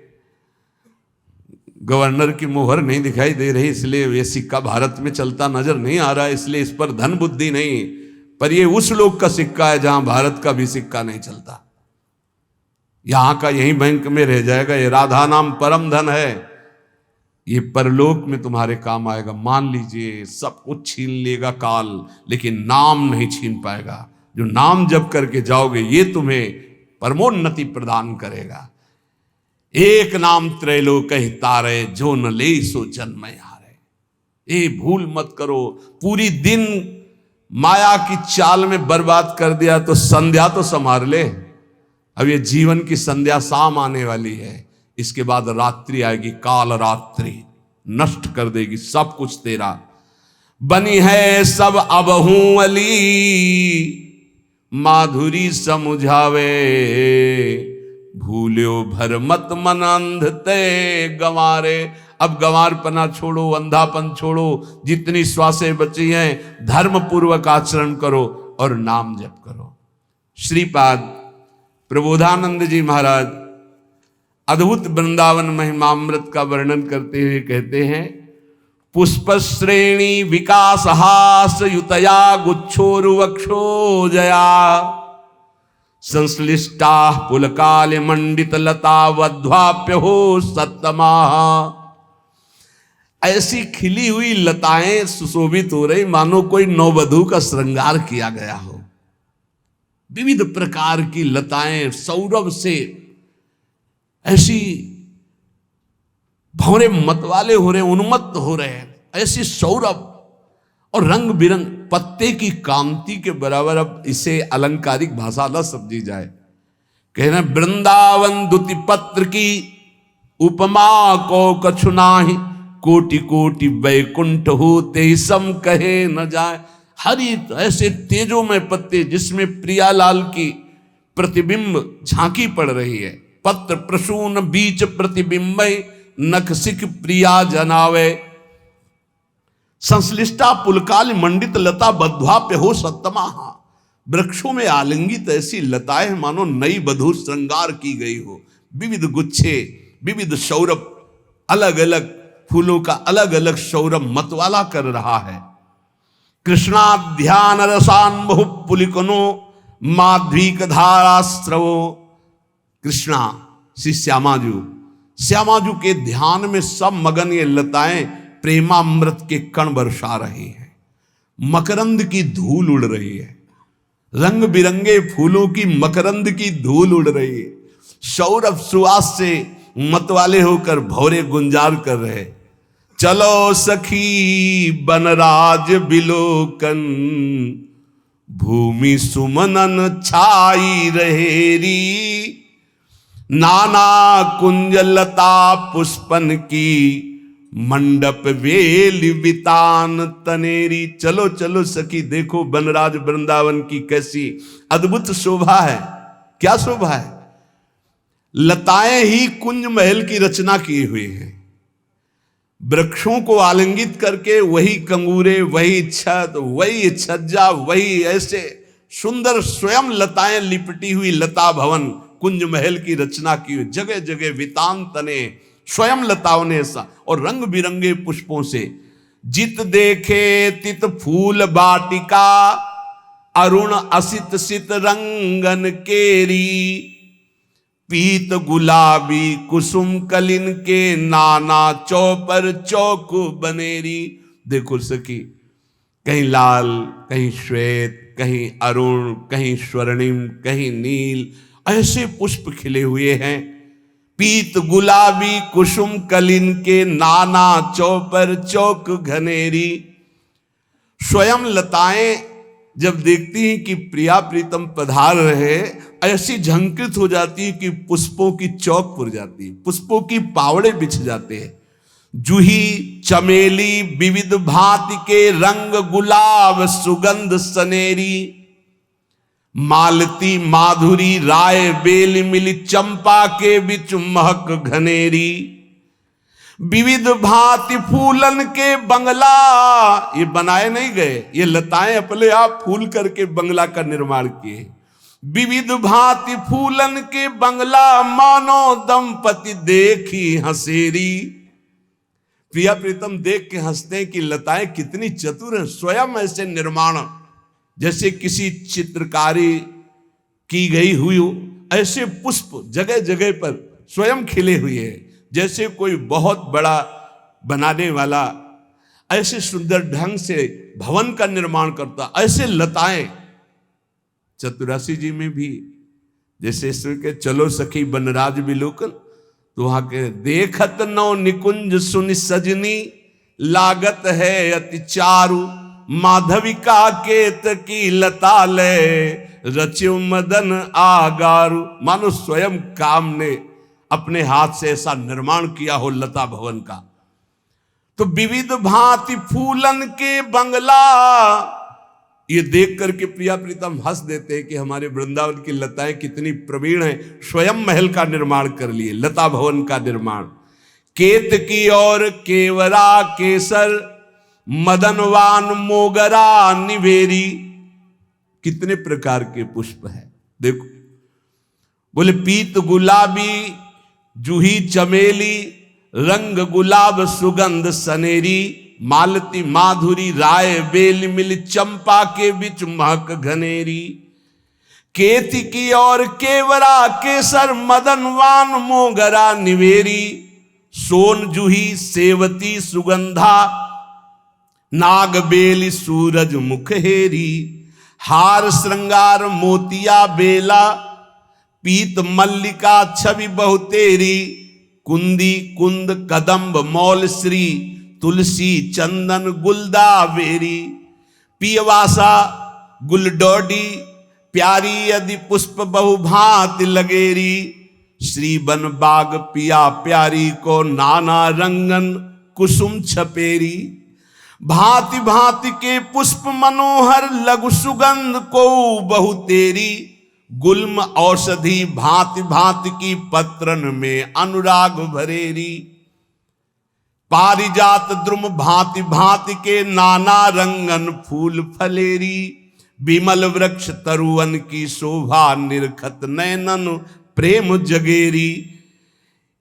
गवर्नर की मोहर नहीं दिखाई दे रही, इसलिए ये सिक्का भारत में चलता नजर नहीं आ रहा है, इसलिए इस पर धन बुद्धि नहीं। पर ये उस लोक का सिक्का है जहां भारत का भी सिक्का नहीं चलता। यहां का यही बैंक में रह जाएगा। ये राधा नाम परम धन है, ये परलोक में तुम्हारे काम आएगा। मान लीजिए सब कुछ छीन लेगा काल, लेकिन नाम नहीं छीन पाएगा। जो नाम जप करके जाओगे ये तुम्हें परमोन्नति प्रदान करेगा। एक नाम त्रैलोक तारे, जो न ले सो जन्म हारे। ए भूल मत करो, पूरी दिन माया की चाल में बर्बाद कर दिया तो संध्या तो संभाल ले। अब ये जीवन की संध्या शाम आने वाली है, इसके बाद रात्रि आएगी, काल रात्रि नष्ट कर देगी सब कुछ तेरा। बनी है सब अबहू अली, माधुरी समुझावे। भूल्यो भर मत मन अंध ते गंवारे। अब गंवारपना छोड़ो, अंधापन छोड़ो, जितनी श्वासें बची हैं धर्म पूर्वक आचरण करो और नाम जप करो। श्रीपाद प्रबोधानंद जी महाराज अद्भुत वृंदावन महिमामृत का वर्णन करते हुए कहते हैं, पुष्प श्रेणी विकास हास युतया गुच्छोरुवक्षो जया। संश्लिष्टा पुलकाल मंडित लता वध्वाप्य हो सत्तमा। ऐसी खिली हुई लताएं सुशोभित हो रही मानो कोई नववधू का श्रृंगार किया गया हो। विविध प्रकार की लताएं सौरभ से ऐसी भौरे मतवाले हो रहे, उन्मत्त हो रहे हैं, ऐसी सौरभ और रंग बिरंग पत्ते की कांति के बराबर। अब इसे अलंकारिक भाषा न समझी जाए। कहना वृंदावन दुति पत्र की उपमा को कछु नाही। कोटि कोटि वैकुंठ होते सम कहे न जाए। हरित ऐसे तेजों में पत्ते जिसमें प्रियालाल की प्रतिबिंब झांकी पड़ रही है। पत्र प्रसून बीच प्रतिबिंब नख सिख प्रिया जनावे। संश्लिष्टा पुलकाल मंडित लता बध्वाप्य हो सत्तमा। वृक्षों में आलिंगित ऐसी लताएं मानो नई बधू श्रृंगार की गई हो। विविध गुच्छे, विविध सौरभ, अलग अलग फूलों का अलग अलग सौरभ मतवाला कर रहा है। कृष्णा ध्यान रसान बहु पुलिकनो माध्वीक धारास्त्रवो। कृष्णा श्री श्यामाजू के ध्यान में सब मगन ये लताएं प्रेमामृत के कण बरसा रही हैं। मकरंद की धूल उड़ रही है, रंग बिरंगे फूलों की मकरंद की धूल उड़ रही है। सौरभ सुवास से मतवाले होकर भौरे गुंजार कर रहे। चलो सखी बनराज बिलोकन, भूमि सुमनन छाई रहेरी। नाना कुंज लता पुष्पन की, मंडप वेल वितान तनेरी। चलो चलो सखी, देखो बनराज वृंदावन की कैसी अद्भुत शोभा है। क्या शोभा है? लताएं ही कुंज महल की रचना किए हुए हैं। वृक्षों को आलिंगित करके वही कंगूरे, वही छत, वही छज्जा, वही ऐसे सुंदर स्वयं लताएं लिपटी हुई लता भवन कुंज महल की रचना की हुई। जगह जगह वितान तने स्वयं लताओं ने ऐसा, और रंग बिरंगे पुष्पों से। जित देखे तित फूल बाटिका, अरुण असित सित रंगन केरी। पीत गुलाबी कुसुम कलिन के, नाना चौपर चौक बनेरी। देखो सखी, कहीं लाल, कहीं श्वेत, कहीं अरुण, कहीं स्वर्णिम, कहीं नील, ऐसे पुष्प खिले हुए हैं। पीत गुलाबी कुसुम कलिन के, नाना चौपर चौक घनेरी। स्वयं लताएं जब देखती हैं कि प्रिया प्रीतम पधार रहे, ऐसी झंकृत हो जाती है कि पुष्पों की चौक पुर जाती है, पुष्पों की पावड़े बिछ जाते हैं। जूही चमेली विविध भांति के रंग, गुलाब सुगंध सनेरी। मालती माधुरी राय बेल मिली, चंपा के बिच महक घनेरी। विविध भांति फूलन के बंगला, ये बनाए नहीं गए, ये लताएं अपने आप फूल करके बंगला का निर्माण किए। विविध भांति फूलन के बंगला, मानो दंपति देखी हंसेरी। प्रिया प्रीतम देख के हंसते हैं कि लताएं कितनी चतुर हैं, स्वयं ऐसे निर्माण, जैसे किसी चित्रकारी की गई हुई हो, ऐसे पुष्प जगह जगह पर स्वयं खिले हुए हैं, जैसे कोई बहुत बड़ा बनाने वाला ऐसे सुंदर ढंग से भवन का निर्माण करता। ऐसे लताएं चतुरासी जी में भी, जैसे इसमें के चलो सखी बनराज बिलोकन, तो वहां के देखत नौ निकुंज सुनि सजनी, लागत है अति चारु। माधविका केत की लता ले, रच्यो मदन आगारु। मानो स्वयं काम ने अपने हाथ से ऐसा निर्माण किया हो लता भवन का। तो विविध भांति फूलन के बंगला, ये देख करके प्रिया प्रीतम हंस देते हैं कि हमारे वृंदावन की लताएं कितनी प्रवीण हैं, स्वयं महल का निर्माण कर लिए, लता भवन का निर्माण। केत की और केवरा केसर, मदनवान मोगरा निवेरी। कितने प्रकार के पुष्प हैं देखो। बोले पीत गुलाबी जूही चमेली, रंग गुलाब सुगंध सनेरी। मालती माधुरी राय बेल मिल, चंपा के बिच महक घनेरी। केती की और केवरा केसर, मदनवान मोगरा निवेरी। सोन जूही सेवती सुगंधा, नाग बेली सूरज मुख हेरी। हार श्रृंगार मोतिया बेला, पीत मल्लिका छवि बहुतेरी। कुंदी कुंद कदम्ब मौल श्री, तुलसी चंदन गुलदा बेरी। पियवासा गुलडोडी, प्यारी यदि पुष्प बहुभांति लगेरी। श्री बन बाग पिया प्यारी को, नाना रंगन कुसुम छपेरी। भांति भांति के पुष्प मनोहर, लघु सुगंध को बहुतेरी। गुल्म औषधि भांति भांति की, पत्रन में अनुराग भरेरी। पारिजात द्रुम भांति भांति के, नाना रंगन फूल फलेरी। विमल वृक्ष तरुवन की शोभा, निरखत नयनन प्रेम जगेरी।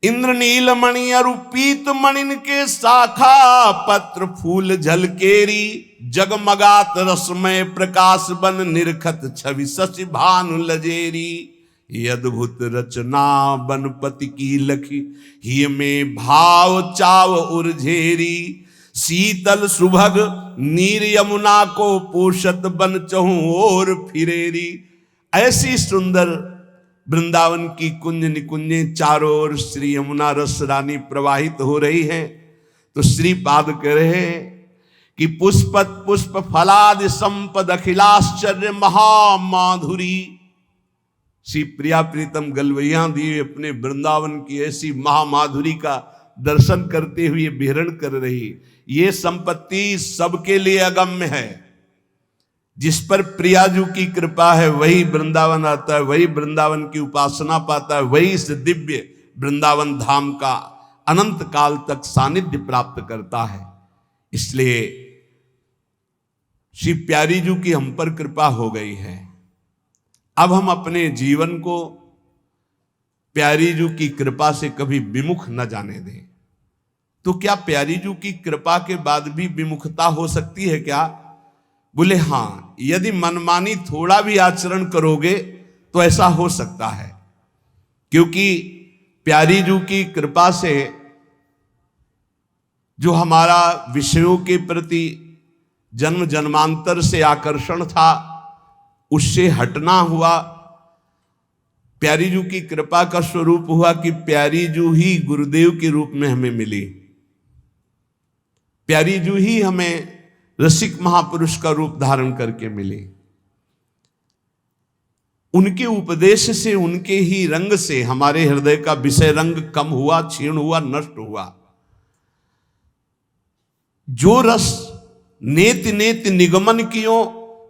इंद्रनील मणि अरु पीत मणिन के, शाखा पत्र फूल झलकेरी। जगमगात रसमय प्रकाश बन, निरखत छवि शशि भानु लजेरी। ये अद्भुत रचना बनपति की लखी, ही में भाव चाव उर्झेरी। शीतल सुभग नीर यमुना को, पोषत बन चहु और फिरेरी। ऐसी सुंदर वृंदावन की कुंज निकुंजे चारों ओर श्री यमुना रस रानी प्रवाहित हो रही हैं। तो श्रीपाद कह रहे हैं कि पुष्पत पुष्प फलादि संपद, अखिलाश्चर्य महामाधुरी। श्री प्रिया प्रीतम गलवैया दिए अपने वृंदावन की ऐसी महामाधुरी का दर्शन करते हुए विहरण कर रही। ये संपत्ति सबके लिए अगम्य है, जिस पर प्रियाजू की कृपा है वही वृंदावन आता है, वही वृंदावन की उपासना पाता है, वही इस दिव्य वृंदावन धाम का अनंत काल तक सानिध्य प्राप्त करता है। इसलिए श्री प्यारी जू की हम पर कृपा हो गई है। अब हम अपने जीवन को प्यारी जू की कृपा से कभी विमुख न जाने दें। तो क्या प्यारी जू की कृपा के बाद भी विमुखता हो सकती है क्या? बोले हां, यदि मनमानी थोड़ा भी आचरण करोगे तो ऐसा हो सकता है, क्योंकि प्यारी जू की कृपा से जो हमारा विषयों के प्रति जन्म जन्मांतर से आकर्षण था उससे हटना हुआ। प्यारी जू की कृपा का स्वरूप हुआ कि प्यारी जू ही गुरुदेव के रूप में हमें मिली। प्यारी जू ही हमें रसिक महापुरुष का रूप धारण करके मिले। उनके उपदेश से, उनके ही रंग से हमारे हृदय का विषय रंग कम हुआ, क्षीण हुआ, नष्ट हुआ। जो रस नेति नेति निगमन कियो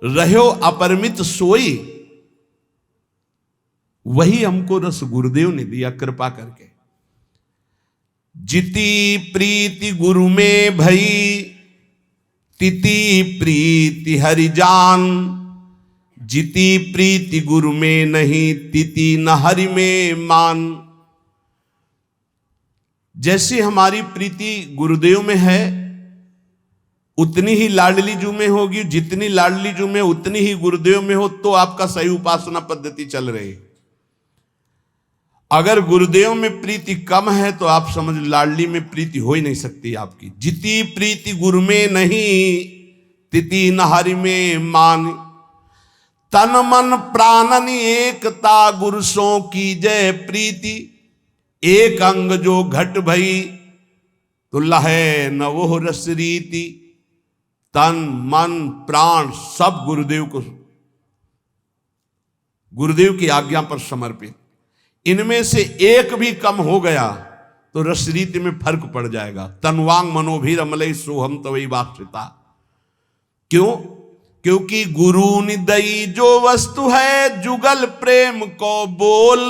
रहो अपरिमित सोई, वही हमको रस गुरुदेव ने दिया कृपा करके। जिति प्रीति गुरु में भई तिति प्रीति हरि जान, जिति प्रीति गुरु में नहीं तिति न हरि में मान। जैसे हमारी प्रीति गुरुदेव में है उतनी ही लाडली जू में होगी, जितनी लाडली जू में उतनी ही गुरुदेव में हो तो आपका सही उपासना पद्धति चल रही। अगर गुरुदेव में प्रीति कम है तो आप समझ लाडली में प्रीति हो ही नहीं सकती आपकी। जिति प्रीति गुरु में नहीं तिति न हरि में मान, तन मन प्राणन एकता गुरु सो की जय प्रीति। एक अंग जो घट भई तो लहे न वो रस रीति। तन मन प्राण सब गुरुदेव की आज्ञा पर समर्पित। इनमें से एक भी कम हो गया तो रस रीति में फर्क पड़ जाएगा। तनवांग मनोभीर अमलई सोहम तवई वापसिता। क्यों? क्योंकि गुरु निदई जो वस्तु है जुगल प्रेम को बोल,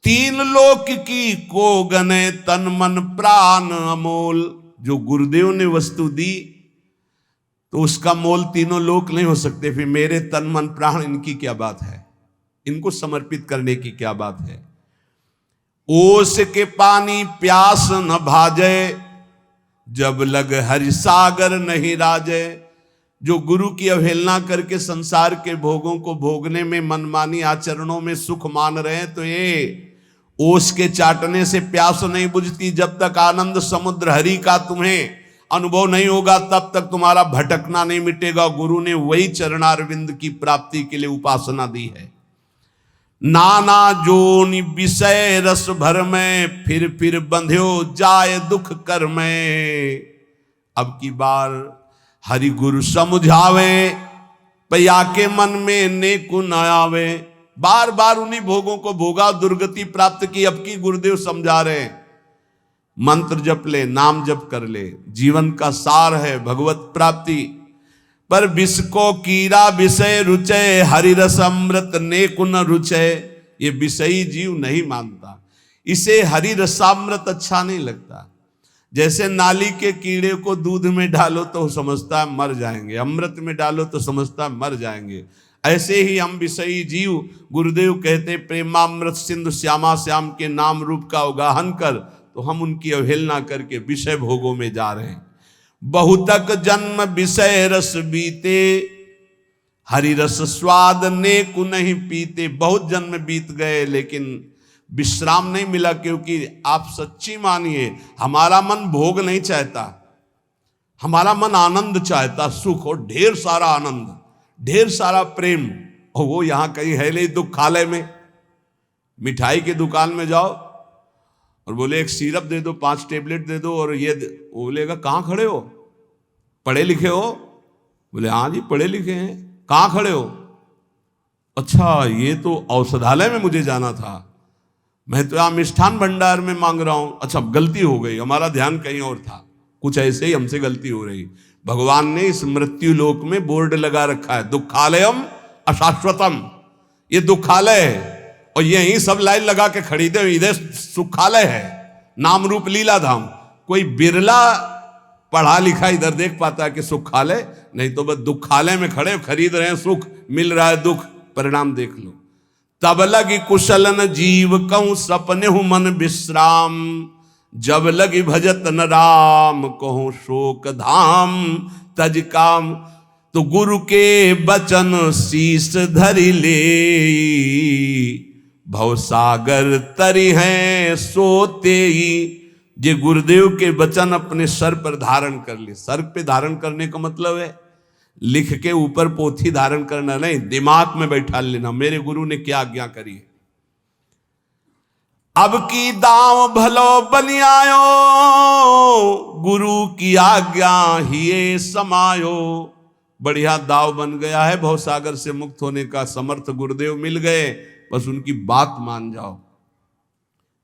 तीन लोक की को गने तन मन प्राण अमोल। जो गुरुदेव ने वस्तु दी तो उसका मोल तीनों लोक नहीं हो सकते। फिर मेरे तन मन प्राण इनकी क्या बात है, इनको समर्पित करने की क्या बात है। ओस के पानी प्यास न भाजे, जब लग हरि सागर नहीं राजे। जो गुरु की अवहेलना करके संसार के भोगों को भोगने में, मनमानी आचरणों में सुख मान रहे हैं, तो ये ओस के चाटने से प्यास नहीं बुझती। जब तक आनंद समुद्र हरि का तुम्हें अनुभव नहीं होगा तब तक तुम्हारा भटकना नहीं मिटेगा। गुरु ने वही चरणारविंद की प्राप्ति के लिए उपासना दी है। नाना जोनि विषय रस भर में, फिर बंध्यो जाए दुख कर में। अब की बार हरि गुरु समझावे, पया के मन में नेकु न आवे। बार बार उन्हीं भोगों को भोगा, दुर्गति प्राप्त की। अब की गुरुदेव समझा रहे, मंत्र जप ले, नाम जप कर ले, जीवन का सार है भगवत प्राप्ति। पर विष को कीरा विषय रुचय, हरि रस अमृत नेकु न रुचय। ये विषयी जीव नहीं मानता, इसे हरि रसामृत अच्छा नहीं लगता। जैसे नाली के कीड़े को दूध में डालो तो समझता है मर जाएंगे, अमृत में डालो तो समझता है मर जाएंगे। ऐसे ही हम विषयी जीव, गुरुदेव कहते प्रेमामृत सिंधु श्यामा श्याम के नाम रूप का अवगाहन कर, तो हम उनकी अवहेलना करके विषय भोगों में जा रहे हैं। बहुतक जन्म विषय रस बीते, हरि रस स्वाद नेकु नहीं पीते। बहुत जन्म बीत गए लेकिन विश्राम नहीं मिला, क्योंकि आप सच्ची मानिए हमारा मन भोग नहीं चाहता, हमारा मन आनंद चाहता, सुख और ढेर सारा आनंद, ढेर सारा प्रेम। और वो यहां कहीं है नहीं दुखालय में। मिठाई की दुकान में जाओ और बोले एक सिरप दे दो, 5 टेबलेट दे दो, और ये बोलेगा कहाँ खड़े हो, पढ़े लिखे हो? बोले हाँ जी पढ़े लिखे हैं। कहाँ खड़े हो? अच्छा ये तो औषधालय में मुझे जाना था, मैं तो यहाँ मिष्ठान भंडार में मांग रहा हूं। अच्छा गलती हो गई, हमारा ध्यान कहीं और था। कुछ ऐसे ही हमसे गलती हो रही। भगवान ने इस मृत्यु लोक में बोर्ड लगा रखा है, दुखालयम अशाश्वतम, ये दुखालय है और यही सब लाइन लगा के खरीदे, इधर सुखालय है, नाम रूप लीला धाम। कोई बिरला पढ़ा लिखा इधर देख पाता है कि सुखालय, नहीं तो बस दुखालय में खड़े खरीद रहे हैं, सुख मिल रहा है, दुख परिणाम देख लो। तब लगी कुशलन जीव कहूं सपने हूं मन विश्राम, जब लगी भजत न राम कहूं शोक धाम तज काम। तो गुरु के बचन शीस धरि ले, भवसागर तरी हैं सोते ही। ये गुरुदेव के वचन अपने सर पर धारण कर ले। सर पे धारण करने का मतलब है लिख के ऊपर पोथी धारण करना नहीं, दिमाग में बैठा लेना, मेरे गुरु ने क्या आज्ञा करी है। अब की दाव भलो बनी आयो, गुरु की आज्ञा ही समायो। बढ़िया दाव बन गया है, भवसागर से मुक्त होने का समर्थ गुरुदेव मिल गए, बस उनकी बात मान जाओ।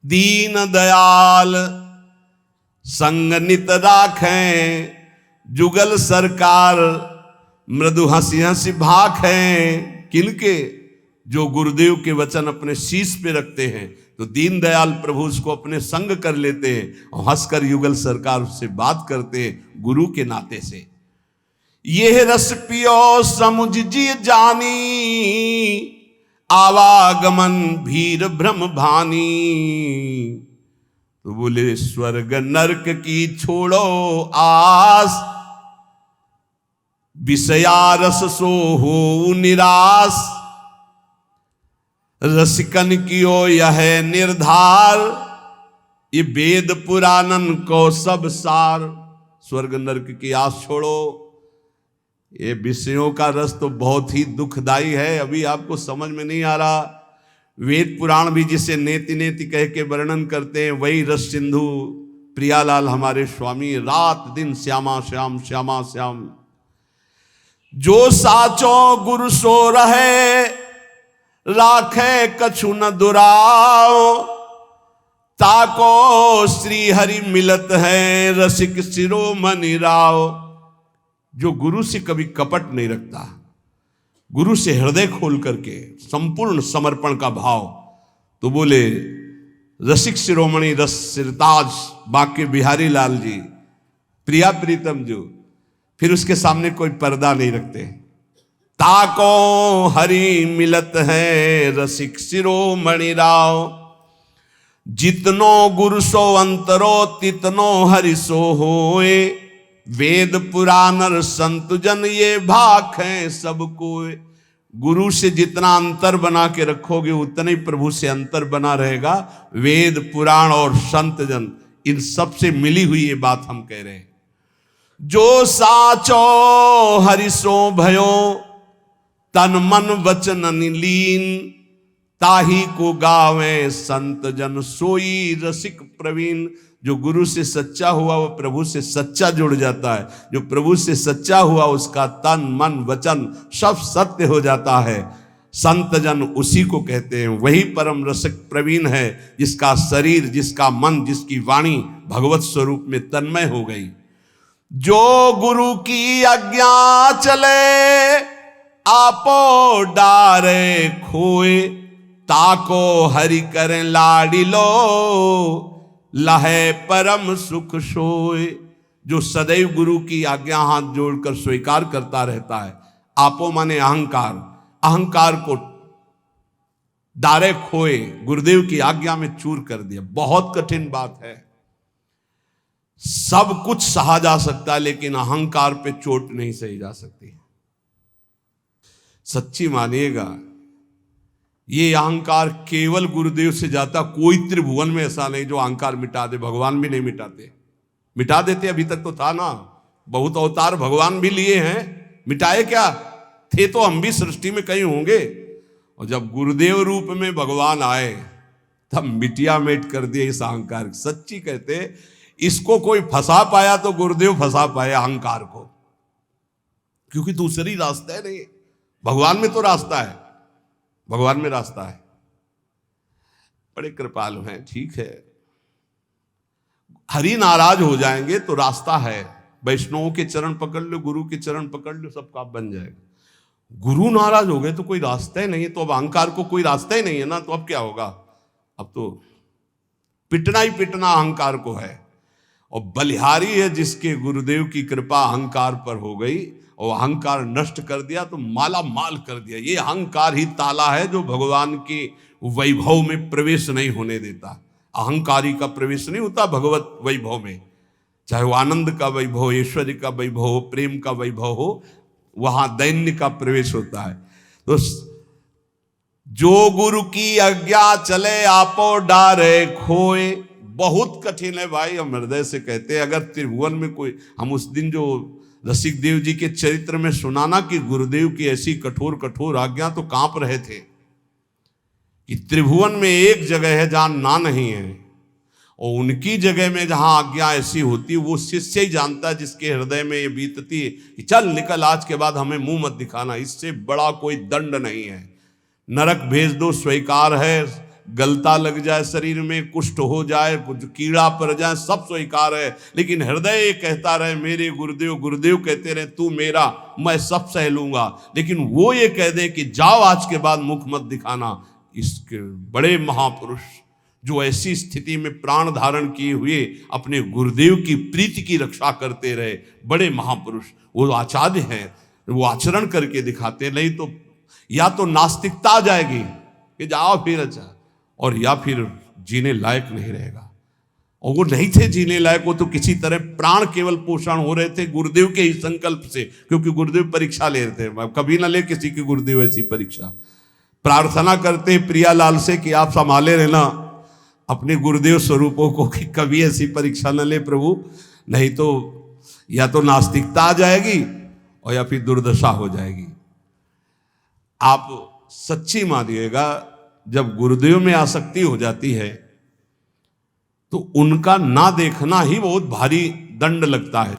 दीन दयाल संग नित राखें, जुगल सरकार मृदु हंसी हंसी भाख हैं। किनके? जो गुरुदेव के वचन अपने शीश पे रखते हैं, तो दीन दयाल प्रभु उसको अपने संग कर लेते हैं और हंसकर युगल सरकार उससे बात करते हैं गुरु के नाते से। यह रस पियो समुझ जी जानी, आवागमन भीर भ्रम भानी। तो बोले स्वर्ग नरक की छोड़ो आस, विषयारस सो हो निराश। रसिकन कियो यह निर्धार, ये वेद पुराणन को सब सार। स्वर्ग नरक की आस छोड़ो, ये विषयों का रस तो बहुत ही दुखदाई है, अभी आपको समझ में नहीं आ रहा। वेद पुराण भी जिसे नेति नेति कह के वर्णन करते हैं, वही रस सिंधु प्रियालाल हमारे स्वामी रात दिन श्यामा श्याम श्यामा श्याम। जो साचो गुरु सो रहे, राखे कछु न दुराओ। ताको श्री हरि मिलत है, रसिक शिरोमणि राव। जो गुरु से कभी कपट नहीं रखता, गुरु से हृदय खोल करके संपूर्ण समर्पण का भाव, तो बोले रसिक शिरोमणि रस सिरताज बाके बिहारी लाल जी, प्रिया प्रीतम जो, फिर उसके सामने कोई पर्दा नहीं रखते। ताको हरि मिलत है, रसिक शिरोमणि राव। जितनो गुरु सो अंतरो, तितनो हरि सो होए। वेद पुराण संत जन ये भाख हैं सबको। गुरु से जितना अंतर बना के रखोगे, उतना ही प्रभु से अंतर बना रहेगा। वेद पुराण और संत जन, इन सब से मिली हुई ये बात हम कह रहे हैं। जो साचो हरिसो भयो, तन मन वचन लीन। ताही को गावे संत जन, सोई रसिक प्रवीण। जो गुरु से सच्चा हुआ वो प्रभु से सच्चा जुड़ जाता है। जो प्रभु से सच्चा हुआ उसका तन मन वचन सब सत्य हो जाता है। संत जन उसी को कहते हैं, वही परम रसिक प्रवीण है, जिसका शरीर, जिसका मन, जिसकी वाणी भगवत स्वरूप में तन्मय हो गई। जो गुरु की आज्ञा चले, आपो डारे खोए। ताको हरि करें लाडिलो, लहे परम सुख सोए। जो सदैव गुरु की आज्ञा हाथ जोड़कर स्वीकार करता रहता है। आपो माने अहंकार, अहंकार को डारे खोए, गुरुदेव की आज्ञा में चूर कर दिया। बहुत कठिन बात है। सब कुछ सहा जा सकता है, लेकिन अहंकार पे चोट नहीं सही जा सकती। सच्ची मानिएगा, ये अहंकार केवल गुरुदेव से जाता। कोई त्रिभुवन में ऐसा नहीं जो अहंकार मिटा दे। भगवान भी नहीं मिटाते, मिटा देते अभी तक तो था ना। बहुत अवतार भगवान भी लिए हैं, मिटाए क्या थे? तो हम भी सृष्टि में कहीं होंगे। और जब गुरुदेव रूप में भगवान आए, तब मिटिया मेट कर दिए इस अहंकार। सच्ची कहते, इसको कोई फंसा पाया तो गुरुदेव फंसा पाए अहंकार को, क्योंकि दूसरी रास्ता है नहीं। भगवान में तो रास्ता है, भगवान में रास्ता है। बड़े कृपालु हैं, ठीक है। हरि नाराज हो जाएंगे तो रास्ता है, वैष्णवों के चरण पकड़ लो, गुरु के चरण पकड़ लो, सब काम बन जाएगा। गुरु नाराज हो गए तो कोई रास्ता ही नहीं है, तो अब अहंकार को कोई रास्ता ही नहीं है ना, तो अब क्या होगा? अब तो पिटना ही पिटना अहंकार को है। और बलिहारी है जिसके गुरुदेव की कृपा अहंकार पर हो गई और अहंकार नष्ट कर दिया तो माला माल कर दिया। ये अहंकार ही ताला है जो भगवान के वैभव में प्रवेश नहीं होने देता। अहंकारी का प्रवेश नहीं होता भगवत वैभव में, चाहे वो आनंद का वैभव, ऐश्वर्य का वैभव हो, प्रेम का वैभव हो, वहां दैन्य का प्रवेश होता है। तो जो गुरु की आज्ञा चले आपो डारे खोए, बहुत कठिन है भाई। हम हृदय से कहते हैं, अगर त्रिभुवन में कोई, हम उस दिन जो रसिक देव जी के चरित्र में सुनाना कि गुरुदेव की ऐसी कठोर कठोर आज्ञा, तो कांप रहे थे कि त्रिभुवन में एक जगह है जहां ना नहीं है, और उनकी जगह में जहां आज्ञा ऐसी होती है वो शिष्य ही जानता है, जिसके हृदय में ये बीतती है कि चल निकल, आज के बाद हमें मुंह मत दिखाना, इससे बड़ा कोई दंड नहीं है। नरक भेज दो स्वीकार है, गलता लग जाए शरीर में, कुष्ठ हो जाए, कुछ कीड़ा पड़ जाए, सब स्वीकार है, लेकिन हृदय ये कहता रहे मेरे गुरुदेव, गुरुदेव कहते रहे तू मेरा, मैं सब सह लूंगा, लेकिन वो ये कह दे कि जाओ आज के बाद मुख मत दिखाना। इसके बड़े महापुरुष जो ऐसी स्थिति में प्राण धारण किए हुए अपने गुरुदेव की प्रीति की रक्षा करते रहे, बड़े महापुरुष, वो आचार्य हैं, वो आचरण करके दिखाते। नहीं तो या तो नास्तिकता आ जाएगी कि जाओ फिर अच्छा, और या फिर जीने लायक नहीं रहेगा। और वो नहीं थे जीने लायक, वो तो किसी तरह प्राण केवल पोषण हो रहे थे गुरुदेव के ही संकल्प से, क्योंकि गुरुदेव परीक्षा ले रहे थे। कभी ना ले किसी की गुरुदेव ऐसी परीक्षा। प्रार्थना करते प्रियालाल से कि आप संभाले रहना अपने गुरुदेव स्वरूपों को, कि कभी ऐसी परीक्षा न ले प्रभु, नहीं तो या तो नास्तिकता आ जाएगी और या फिर दुर्दशा हो जाएगी। आप सच्ची मानिएगा, जब गुरुदेव में आसक्ति हो जाती है तो उनका ना देखना ही बहुत भारी दंड लगता है।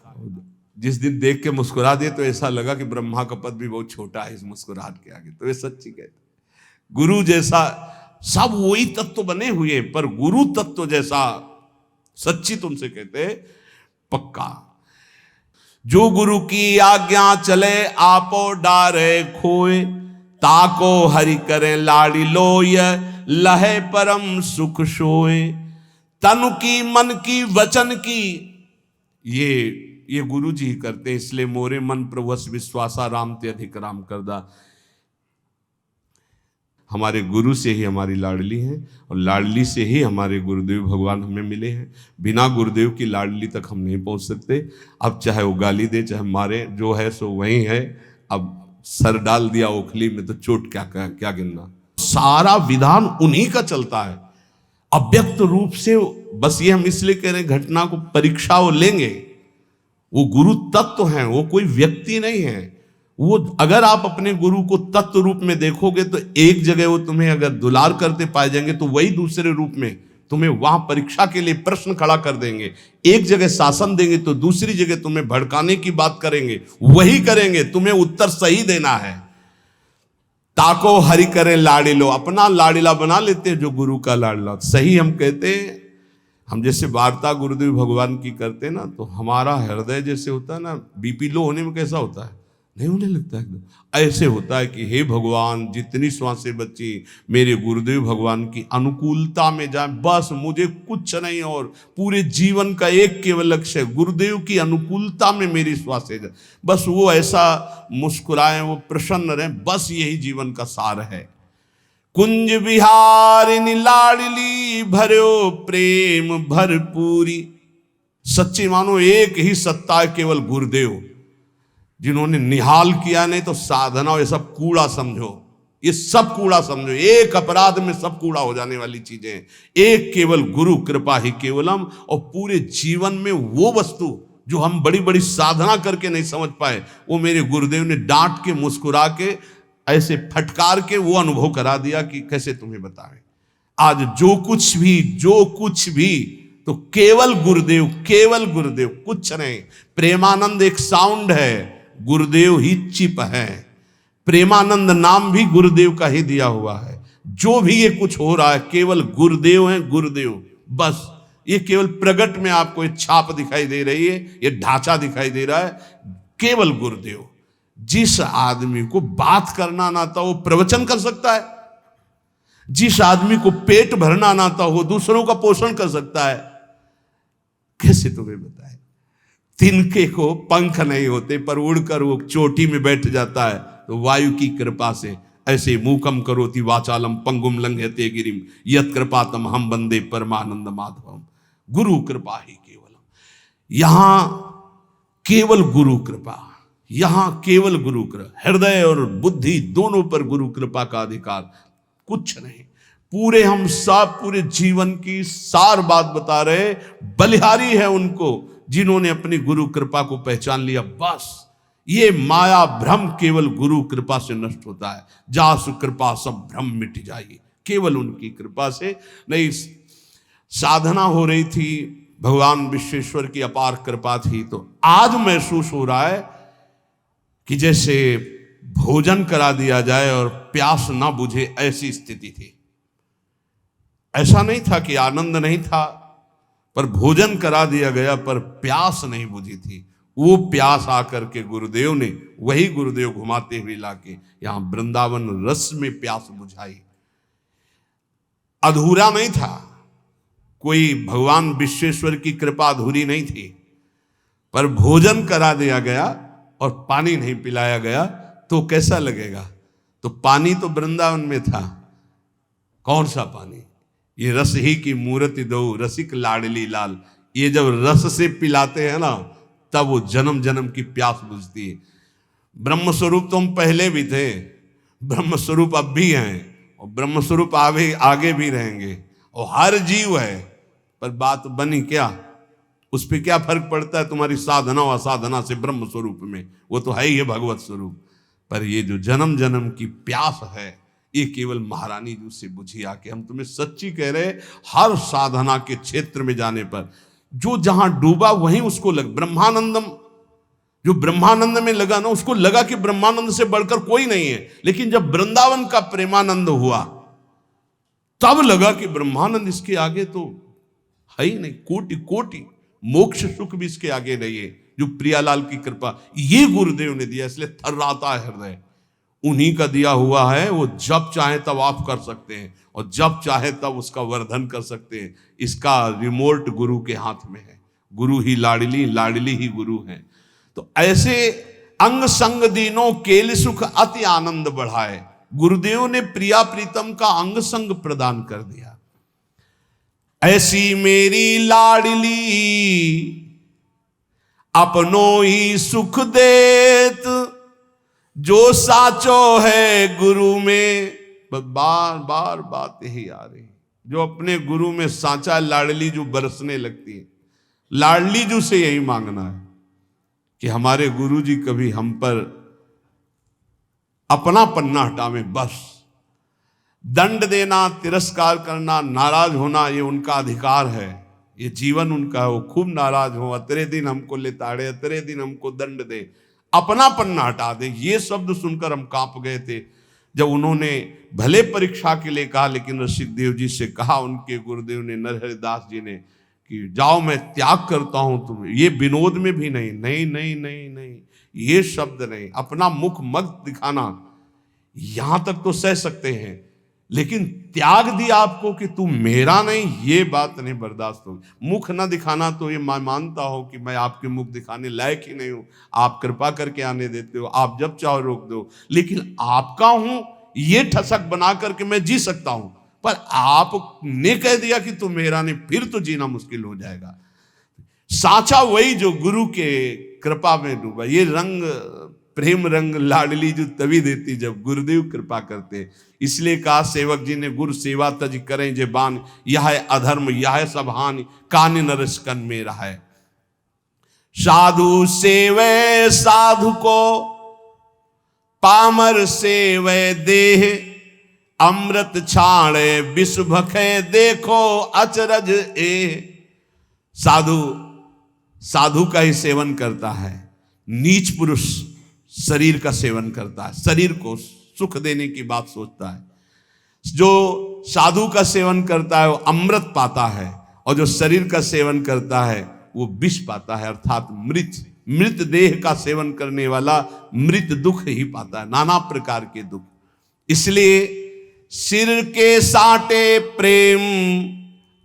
जिस दिन देख के मुस्कुरा दिए तो ऐसा लगा कि ब्रह्मा का पद भी बहुत छोटा है इस मुस्कुराहट के आगे। तो ये सच्ची कहते, गुरु जैसा सब वही तत्व बने हुए, पर गुरु तत्व जैसा सच्ची तुमसे कहते पक्का। जो गुरु की आज्ञा चले आपो डारे खोए, ताको हरि करे लाड़ी लोय, लहे परम सुख सोए। तनु की मन की वचन की, ये गुरु जी करते, इसलिए मोरे मन प्रवस विश्वासा राम ते अधिक राम करदा। हमारे गुरु से ही हमारी लाडली है, और लाडली से ही हमारे गुरुदेव भगवान हमें मिले हैं। बिना गुरुदेव की लाडली तक हम नहीं पहुंच सकते। अब चाहे वो गाली दे चाहे मारे, जो है सो वही है। अब सर डाल दिया ओखली में तो चोट क्या गिनना। सारा विधान उन्हीं का चलता है अव्यक्त रूप से। बस ये हम इसलिए कह रहे हैं, घटना को परीक्षा वो लेंगे, वो गुरु तत्व हैं, वो कोई व्यक्ति नहीं है। वो अगर आप अपने गुरु को तत्व रूप में देखोगे तो एक जगह वो तुम्हें अगर दुलार करते पाए जाएंगे तो वही दूसरे रूप में तुम्हें वहां परीक्षा के लिए प्रश्न खड़ा कर देंगे। एक जगह शासन देंगे तो दूसरी जगह तुम्हें भड़काने की बात करेंगे, वही करेंगे, तुम्हें उत्तर सही देना है। ताको हरि करे लाडिलो, अपना लाडिला बना लेते हैं जो गुरु का लाडला। सही हम कहते हैं, हम जैसे वार्ता गुरुदेव भगवान की करते हैं ना, तो हमारा हृदय जैसे होता है ना, बीपी लो होने में कैसा होता है, नहीं होने लगता है एकदम, ऐसे होता है कि हे भगवान जितनी श्वासें बची मेरे गुरुदेव भगवान की अनुकूलता में जाए, बस मुझे कुछ नहीं, और पूरे जीवन का एक केवल लक्ष्य है गुरुदेव की अनुकूलता में मेरी श्वासें जाए, बस वो ऐसा मुस्कुराएं, वो प्रसन्न रहें, बस यही जीवन का सार है। कुंज विहारिणी लाडली भर्यो प्रेम भरपूरी। सच्ची मानो एक ही सत्ता है केवल गुरुदेव, जिन्होंने निहाल किया, नहीं तो साधना ये सब कूड़ा समझो, ये सब कूड़ा समझो, एक अपराध में सब कूड़ा हो जाने वाली चीजें। एक केवल गुरु कृपा ही केवलम, और पूरे जीवन में वो वस्तु जो हम बड़ी बड़ी साधना करके नहीं समझ पाए, वो मेरे गुरुदेव ने डांट के मुस्कुरा के ऐसे फटकार के वो अनुभव करा दिया कि कैसे तुम्हें बताएं। आज जो कुछ भी तो केवल गुरुदेव, केवल गुरुदेव, कुछ नहीं। प्रेमानंद एक साउंड है, गुरुदेव ही चिप है। प्रेमानंद नाम भी गुरुदेव का ही दिया हुआ है। जो भी ये कुछ हो रहा है केवल गुरुदेव है, गुरुदेव, बस ये केवल प्रगट में आपको एक छाप दिखाई दे रही है, ये ढांचा दिखाई दे रहा है। केवल गुरुदेव। जिस आदमी को बात करना ना आता वो प्रवचन कर सकता है, जिस आदमी को पेट भरना ना आता वो दूसरों का पोषण कर सकता है। कैसे तुम्हें बताए? तिनके को पंख नहीं होते पर उड़कर वो चोटी में बैठ जाता है, तो वायु की कृपा से ऐसे मूकम करोति वाचालम पंगुम लंघयते गिरिम यत् कृपातम हम वंदे परमानंद माधवम। गुरु कृपा ही केवलम। यहां केवल गुरु कृपा, यहां केवल गुरु कृपा। हृदय और बुद्धि दोनों पर गुरु कृपा का अधिकार, कुछ नहीं। पूरे हम सब पूरे जीवन की सार बात बता रहे। बलिहारी है उनको जिन्होंने अपनी गुरु कृपा को पहचान लिया। बस ये माया भ्रम केवल गुरु कृपा से नष्ट होता है। जासु कृपा सब भ्रम मिट जाएगी, केवल उनकी कृपा से। नहीं, साधना हो रही थी, भगवान विश्वेश्वर की अपार कृपा थी। तो आज महसूस हो रहा है कि जैसे भोजन करा दिया जाए और प्यास ना बुझे, ऐसी स्थिति थी। ऐसा नहीं था कि आनंद नहीं था, पर भोजन करा दिया गया पर प्यास नहीं बुझी थी। वो प्यास आकर के गुरुदेव ने, वही गुरुदेव घुमाते हुए लाके यहां वृंदावन रस में प्यास बुझाई। अधूरा नहीं था, कोई भगवान विश्वेश्वर की कृपा अधूरी नहीं थी, पर भोजन करा दिया गया और पानी नहीं पिलाया गया तो कैसा लगेगा? तो पानी तो वृंदावन में था। कौन सा पानी? ये रस ही की मूर्ति दो रसिक लाडली लाल। ये जब रस से पिलाते हैं ना, तब वो जन्म जन्म की प्यास बुझती है। ब्रह्म स्वरूप तो हम पहले भी थे, ब्रह्म स्वरूप अब भी हैं, और ब्रह्म स्वरूप आगे भी रहेंगे, और हर जीव है। पर बात बनी क्या? उस पर क्या फर्क पड़ता है तुम्हारी साधना व असाधना से? ब्रह्म स्वरूप में वो तो है ही है भगवत स्वरूप। पर ये जो जन्म जन्म की प्यास है, ये केवल महारानी जी से बुझी आके। हम तुम्हें सच्ची कह रहे, हर साधना के क्षेत्र में जाने पर जो जहां डूबा वहीं उसको लग ब्रह्मानंदम, जो ब्रह्मानंद में लगा ना, उसको लगा कि ब्रह्मानंद से बढ़कर कोई नहीं है। लेकिन जब वृंदावन का प्रेमानंद हुआ, तब लगा कि ब्रह्मानंद इसके आगे तो है ही नहीं। कोटि कोटि मोक्ष सुख भी इसके आगे नहीं है। जो प्रियालाल की कृपा ये गुरुदेव ने दिया, इसलिए थर्राता है हृदय। उन्हीं का दिया हुआ है। वो जब चाहे तब आप कर सकते हैं, और जब चाहे तब उसका वर्धन कर सकते हैं। इसका रिमोट गुरु के हाथ में है। गुरु ही लाडली, लाडली ही गुरु है। तो ऐसे अंग संग दीनों केल सुख अति आनंद बढ़ाए। गुरुदेव ने प्रिया प्रीतम का अंग संग प्रदान कर दिया। ऐसी मेरी लाडली अपनों ही सुख देत, जो साचो है गुरु में। बार बार बात यही आ रही, जो अपने गुरु में साचा लाडली जो बरसने लगती है। लाडली जो से यही मांगना है कि हमारे गुरु जी कभी हम पर अपना पन्ना हटावे। बस दंड देना, तिरस्कार करना, नाराज होना, ये उनका अधिकार है, ये जीवन उनका है। वो खूब नाराज हो, अतरे दिन हमको लेताड़े, अतरे दिन हमको दंड दे, अपना पन्ना हटा दे। ये शब्द सुनकर हम कांप गए थे जब उन्होंने भले परीक्षा के लिए कहा, लेकिन ऋषिदेव जी से कहा उनके गुरुदेव ने, नरहरिदास जी ने, कि जाओ मैं त्याग करता हूं तुम। ये विनोद में भी नहीं, नहीं नहीं नहीं नहीं, ये शब्द नहीं। अपना मुख मत दिखाना, यहां तक तो सह सकते हैं, लेकिन त्याग दिया आपको कि तू मेरा नहीं, ये बात नहीं बर्दाश्त होगी। मुख ना दिखाना तो ये मैं मानता हूं कि मैं आपके मुख दिखाने लायक ही नहीं हूं। आप कृपा करके आने देते हो, आप जब चाहो रोक दो, लेकिन आपका हूं ये ठसक बना करके मैं जी सकता हूं। पर आपने कह दिया कि तू मेरा नहीं, फिर तो जीना मुश्किल हो जाएगा। साचा वही जो गुरु के कृपा में डूबा। ये रंग, प्रेम रंग लाडली जो तभी देती जब गुरुदेव कृपा करते। इसलिए कहा सेवक जी ने, गुरु सेवा तज करें जे बान, यह है अधर्म यह है सब हानि, कान नरस्कन में रहा है। साधु सेवे साधु को, पामर सेवे देह, अमृत छाड़े विष भखे देखो अचरज ए। साधु साधु का ही सेवन करता है, नीच पुरुष शरीर का सेवन करता है, शरीर को सुख देने की बात सोचता है। जो साधु का सेवन करता है वो अमृत पाता है, और जो शरीर का सेवन करता है वो विष पाता है, अर्थात मृत देह का सेवन करने वाला मृत दुख ही पाता है, नाना प्रकार के दुख। इसलिए सिर के साटे प्रेम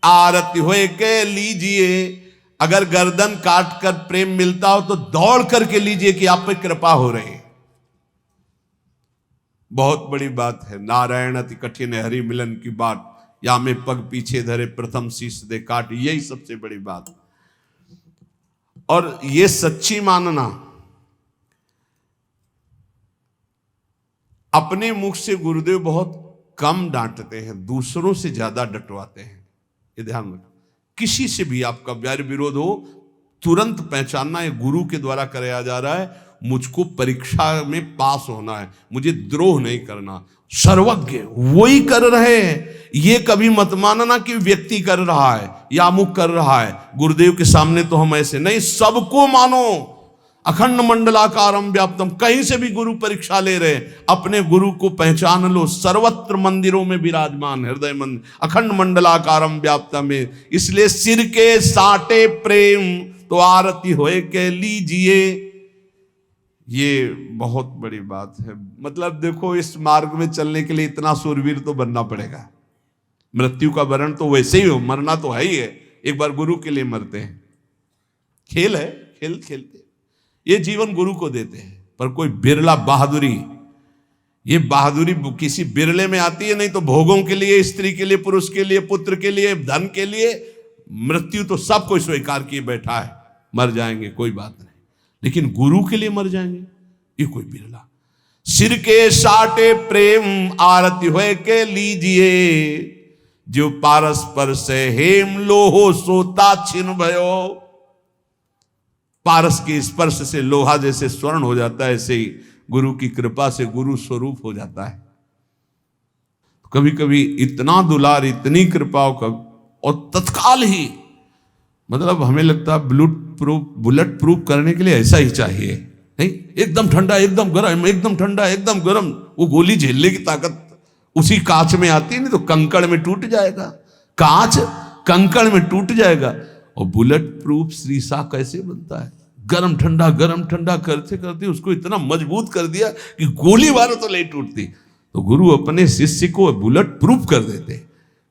आरती होए के लीजिए। अगर गर्दन काट कर प्रेम मिलता हो तो दौड़ करके लीजिए कि आप पे कृपा हो रही है। बहुत बड़ी बात है। नारायण अति कठिन हरि मिलन की बाट, या में पग पीछे धरे प्रथम शीश दे काट, यही सबसे बड़ी बात। और ये सच्ची मानना, अपने मुख से गुरुदेव बहुत कम डांटते हैं, दूसरों से ज्यादा डटवाते हैं। ये ध्यान रखो, किसी से भी आपका बैर विरोध हो तुरंत पहचानना ये गुरु के द्वारा कराया जा रहा है। मुझको परीक्षा में पास होना है, मुझे द्रोह नहीं करना। सर्वज्ञ वही कर रहे हैं, ये कभी मत मानना कि व्यक्ति कर रहा है या अमुक कर रहा है। गुरुदेव के सामने तो हम ऐसे नहीं, सबको मानो। अखंड मंडलाकारम व्याप्तम, कहीं से भी गुरु परीक्षा ले रहे, अपने गुरु को पहचान लो। सर्वत्र मंदिरों में विराजमान हृदय मंदिर, अखंड मंडलाकारम व्याप्तम में। इसलिए सिर के साटे प्रेम तो आरती होए के लीजिए। ये बहुत बड़ी बात है। मतलब देखो, इस मार्ग में चलने के लिए इतना सूरवीर तो बनना पड़ेगा। मृत्यु का वरण तो वैसे ही हो, मरना तो है ही है। एक बार गुरु के लिए मरते हैं, खेल है, खेल खेलते ये जीवन गुरु को देते हैं। पर कोई बिरला बहादुरी, ये बहादुरी किसी बिरले में आती है, नहीं तो भोगों के लिए, स्त्री के लिए, पुरुष के लिए, पुत्र के लिए, धन के लिए, मृत्यु तो सब कोई स्वीकार किए बैठा है। मर जाएंगे कोई बात नहीं, लेकिन गुरु के लिए मर जाएंगे, ये कोई बिरला। सिर के साटे प्रेम आरती होए के लीजिए। जो पारस पर से हेम लोहो सोता छिन भयो। पारस के स्पर्श से लोहा जैसे स्वर्ण हो जाता है, ऐसे ही गुरु की कृपा से गुरु स्वरूप हो जाता है। कभी कभी इतना दुलार, इतनी कृपा का, और तत्काल ही, मतलब हमें लगता है बुलेट प्रूफ करने के लिए ऐसा ही चाहिए, नहीं? एकदम ठंडा, एकदम गर्म, एकदम ठंडा, एकदम गर्म। वो गोली झेलने की ताकत उसी कांच में आती है, नहीं तो कंकड़ में टूट जाएगा। कांच कंकड़ में टूट जाएगा। और बुलेट प्रूफ शीशा कैसे बनता है? गरम ठंडा करते करते उसको इतना मजबूत कर दिया कि गोली मारो तो नहीं टूटती। तो गुरु अपने शिष्य को बुलेट प्रूफ कर देते।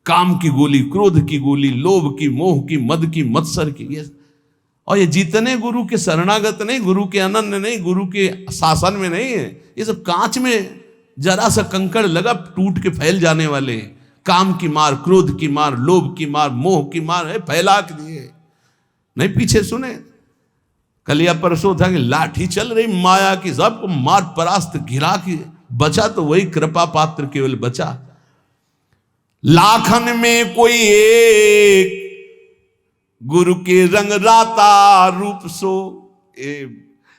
काम की गोली, क्रोध की गोली, लोभ की, मोह की, मद की, मत्सर की, ये। और ये जितने गुरु के शरणागत नहीं, गुरु के अनन्य नहीं, गुरु के शासन में नहीं है, ये सब कांच में जरा सा कंकड़ लगा टूट के फैल जाने वाले। काम की मार, क्रोध की मार, लोभ की मार, मोह की मार है, फैला के दिए। नहीं पीछे सुने, कल या परसों था कि लाठी चल रही माया की, सबको मार परास्त घिरा के बचा तो वही कृपा पात्र केवल बचा। लाखन में कोई एक गुरु के रंग राता रूप सो।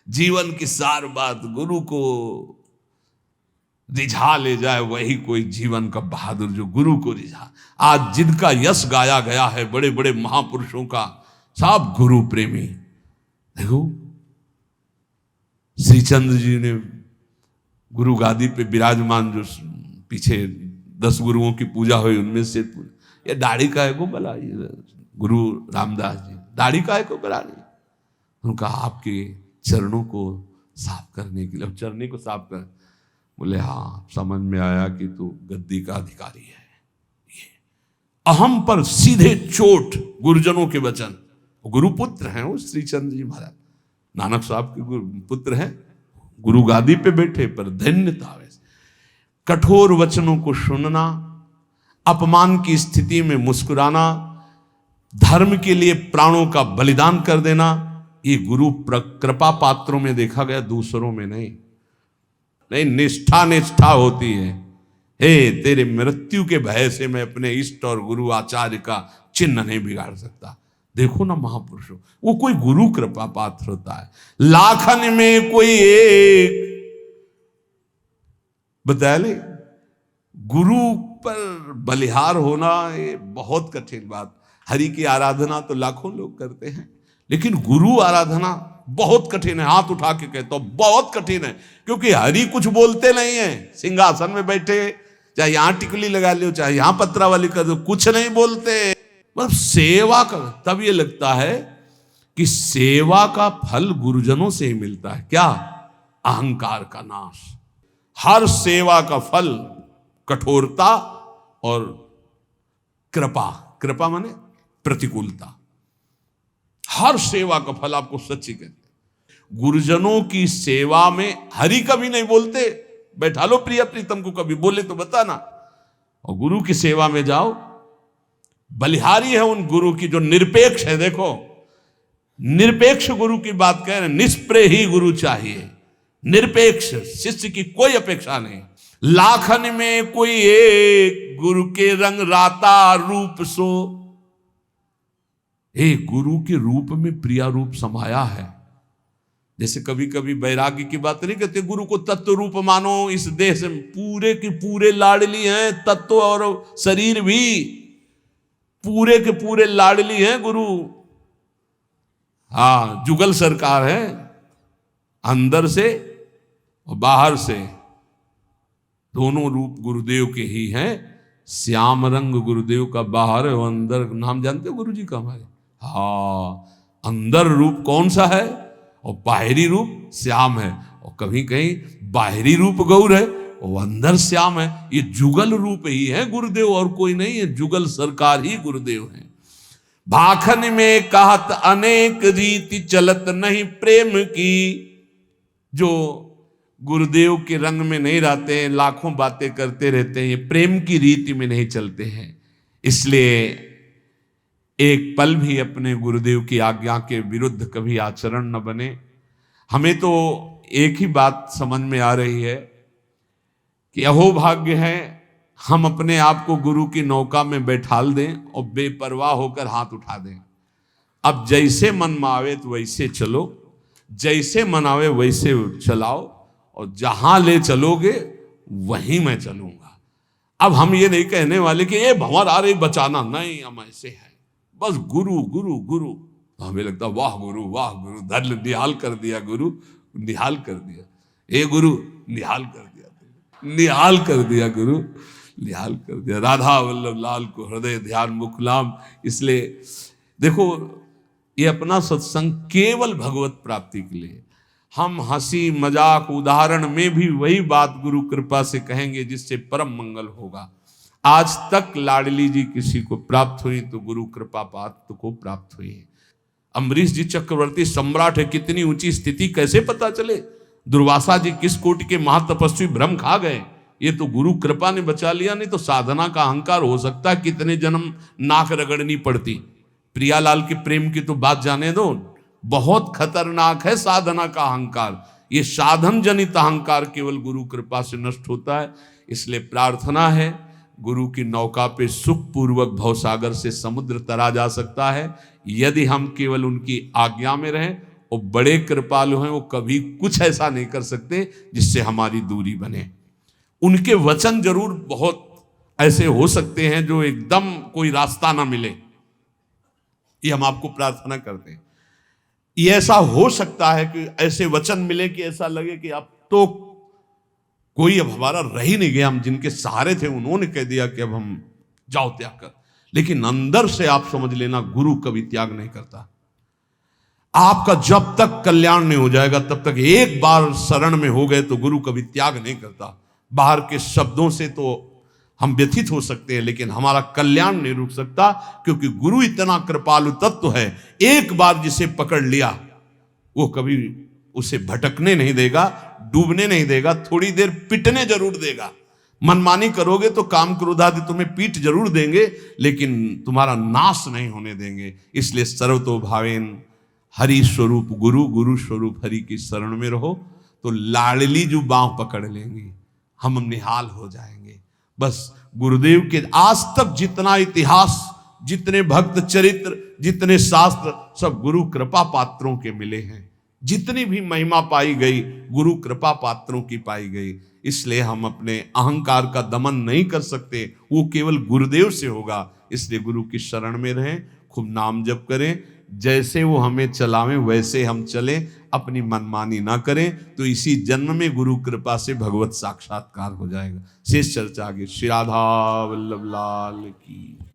जीवन की सार बात गुरु को रिझा ले जाए, वही कोई जीवन का बहादुर, जो गुरु को रिझा। आज जिनका यश गाया गया है बड़े बड़े महापुरुषों का, सब गुरु प्रेमी। देखो श्रीचंद्र जी ने गुरु गादी पे विराजमान, जो पीछे 10 गुरुओं की पूजा हुई, उनमें से ये दाढ़ी का है को बला, गुरु रामदास जी दाढ़ी का है को बला नहीं। उनका आपके चरणों को साफ करने के लिए, चरणी को साफ कर, बोले हाँ समझ में आया कि तू गद्दी का अधिकारी है। ये अहम पर सीधे चोट, गुरुजनों के वचन। गुरुपुत्र हैं वो श्रीचंद्र जी महाराज, नानक साहब के गुरु पुत्र हैं, गुरु गादी पे बैठे, पर धन्यता वैसे। कठोर वचनों को सुनना, अपमान की स्थिति में मुस्कुराना, धर्म के लिए प्राणों का बलिदान कर देना, ये गुरु कृपा पात्रों में देखा गया, दूसरों में नहीं। नहीं, निष्ठा होती है। हे तेरे मृत्यु के भय से मैं अपने इष्ट और गुरु आचार्य का चिन्ह नहीं बिगाड़ सकता। देखो ना महापुरुषों, वो कोई गुरु कृपा पात्र होता है। लाखन में कोई एक, बता ले, गुरु पर बलिहार होना ये बहुत कठिन बात। हरि की आराधना तो लाखों लोग करते हैं, लेकिन गुरु आराधना बहुत कठिन है। हाथ उठा के कहता हूं बहुत कठिन है, क्योंकि हरि कुछ बोलते नहीं है। सिंहासन में बैठे, चाहे यहां टिकली लगा लो, चाहे यहां पत्रावली कर दो, कुछ नहीं बोलते। मतलब सेवा का, तब ये लगता है कि सेवा का फल गुरुजनों से ही मिलता है। क्या? अहंकार का नाश। हर सेवा का फल कठोरता और कृपा, कृपा माने प्रतिकूलता। हर सेवा का फल आपको सच्ची कहते हैं। गुरुजनों की सेवा में हरि कभी नहीं बोलते, बैठा लो प्रिय प्रीतम को, कभी बोले तो बताना। और गुरु की सेवा में जाओ, बलिहारी है उन गुरु की जो निरपेक्ष है। देखो, निरपेक्ष गुरु की बात कह रहे हैं, निष्प्रेय ही गुरु चाहिए, निरपेक्ष शिष्य की कोई अपेक्षा नहीं। लाखन में कोई एक गुरु के रंग राता रूप सो, एक गुरु के रूप में प्रिया रूप समाया है। जैसे कभी कभी वैराग्य की बात नहीं कहते, गुरु को तत्व रूप मानो, इस देह से पूरे के पूरे लाडली हैं, तत्व और शरीर भी पूरे के पूरे लाडली हैं गुरु। हाँ, जुगल सरकार है, अंदर से और बाहर से दोनों रूप गुरुदेव के ही हैं। श्याम रंग गुरुदेव का बाहर है और अंदर, नाम जानते हो गुरु जी का हमारे? हाँ, अंदर रूप कौन सा है और बाहरी रूप श्याम है। और कभी कहीं बाहरी रूप गौर है और अंदर श्याम है। ये जुगल रूप ही है गुरुदेव, और कोई नहीं है। जुगल सरकार ही गुरुदेव है। भाखन में कहत अनेक रीति, चलत नहीं प्रेम की। जो गुरुदेव के रंग में नहीं रहते हैं, लाखों बातें करते रहते हैं, ये प्रेम की रीति में नहीं चलते हैं। इसलिए एक पल भी अपने गुरुदेव की आज्ञा के विरुद्ध कभी आचरण न बने। हमें तो एक ही बात समझ में आ रही है कि अहोभाग्य है हम अपने आप को गुरु की नौका में बैठाल दें और बेपरवाह होकर हाथ उठा दें। अब जैसे मन में आवे तो वैसे चलो, जैसे मन आवे वैसे चलाओ, और जहां ले चलोगे वहीं मैं चलूंगा। अब हम ये नहीं कहने वाले कि ये भंवर आ रही बचाना, नहीं, हम ऐसे हैं बस गुरु गुरु गुरु। तो हमें लगता वाह गुरु वाह गुरु, धर निहाल कर दिया गुरु, निहाल कर दिया, ए गुरु निहाल कर दिया, निहाल कर दिया गुरु, निहाल कर दिया। राधा वल्लभ लाल को हृदय ध्यान मुकुलाम। इसलिए देखो, ये अपना सत्संग केवल भगवत प्राप्ति के लिए। हम हंसी मजाक उदाहरण में भी वही बात गुरु कृपा से कहेंगे जिससे परम मंगल होगा। आज तक लाडली जी किसी को प्राप्त हुई तो गुरु कृपा पात्र को प्राप्त हुई है। अम्बरीश जी चक्रवर्ती सम्राट है, कितनी ऊंची स्थिति कैसे पता चले? दुर्वासा जी किस कोटि के महातपस्वी भ्रम खा गए, ये तो गुरु कृपा ने बचा लिया। नहीं तो साधना का अहंकार हो सकता है कितने जन्म नाक रगड़नी पड़ती। प्रियालाल के प्रेम की तो बात जाने दो, बहुत खतरनाक है साधना का अहंकार। ये साधन जनित अहंकार केवल गुरु कृपा से नष्ट होता है। इसलिए प्रार्थना है, गुरु की नौका पे सुखपूर्वक भवसागर से समुद्र तरा जा सकता है यदि हम केवल उनकी आज्ञा में रहें। और बड़े कृपालु हैं, वो कभी कुछ ऐसा नहीं कर सकते जिससे हमारी दूरी बने। उनके वचन जरूर बहुत ऐसे हो सकते हैं जो एकदम कोई रास्ता ना मिले, ये हम आपको प्रार्थना करते हैं। ये ऐसा हो सकता है कि ऐसे वचन मिले कि ऐसा लगे कि अब तो कोई अब हमारा रह ही नहीं गया, हम जिनके सहारे थे उन्होंने कह दिया कि अब हम जाओ त्याग कर। लेकिन अंदर से आप समझ लेना, गुरु कभी त्याग नहीं करता। आपका जब तक कल्याण नहीं हो जाएगा तब तक, एक बार शरण में हो गए तो गुरु कभी त्याग नहीं करता। बाहर के शब्दों से तो हम व्यथित हो सकते हैं लेकिन हमारा कल्याण नहीं रुक सकता, क्योंकि गुरु इतना कृपालु तत्व है, एक बार जिसे पकड़ लिया वो कभी उसे भटकने नहीं देगा, डूबने नहीं देगा, थोड़ी देर पिटने जरूर देगा। मनमानी करोगे तो काम क्रोध आदि तुम्हें पीठ जरूर देंगे लेकिन तुम्हारा नाश नहीं होने देंगे। इसलिए सर्वतो भावेन हरि स्वरूप गुरु, गुरु स्वरूप हरि की शरण में रहो तो लाडली जो बांह पकड़ लेंगी, हम निहाल हो जाएंगे। बस गुरुदेव के आज तक जितना इतिहास, जितने भक्त चरित्र, जितने शास्त्र, सब गुरु कृपा पात्रों के मिले हैं। जितनी भी महिमा पाई गई गुरु कृपा पात्रों की पाई गई। इसलिए हम अपने अहंकार का दमन नहीं कर सकते, वो केवल गुरुदेव से होगा। इसलिए गुरु की शरण में रहें, खूब नाम जप करें, जैसे वो हमें चलावें वैसे हम चलें, अपनी मनमानी ना करें तो इसी जन्म में गुरु कृपा से भगवत साक्षात्कार हो जाएगा। शेष चर्चा आगे। श्री राधा वल्लभ लाल की।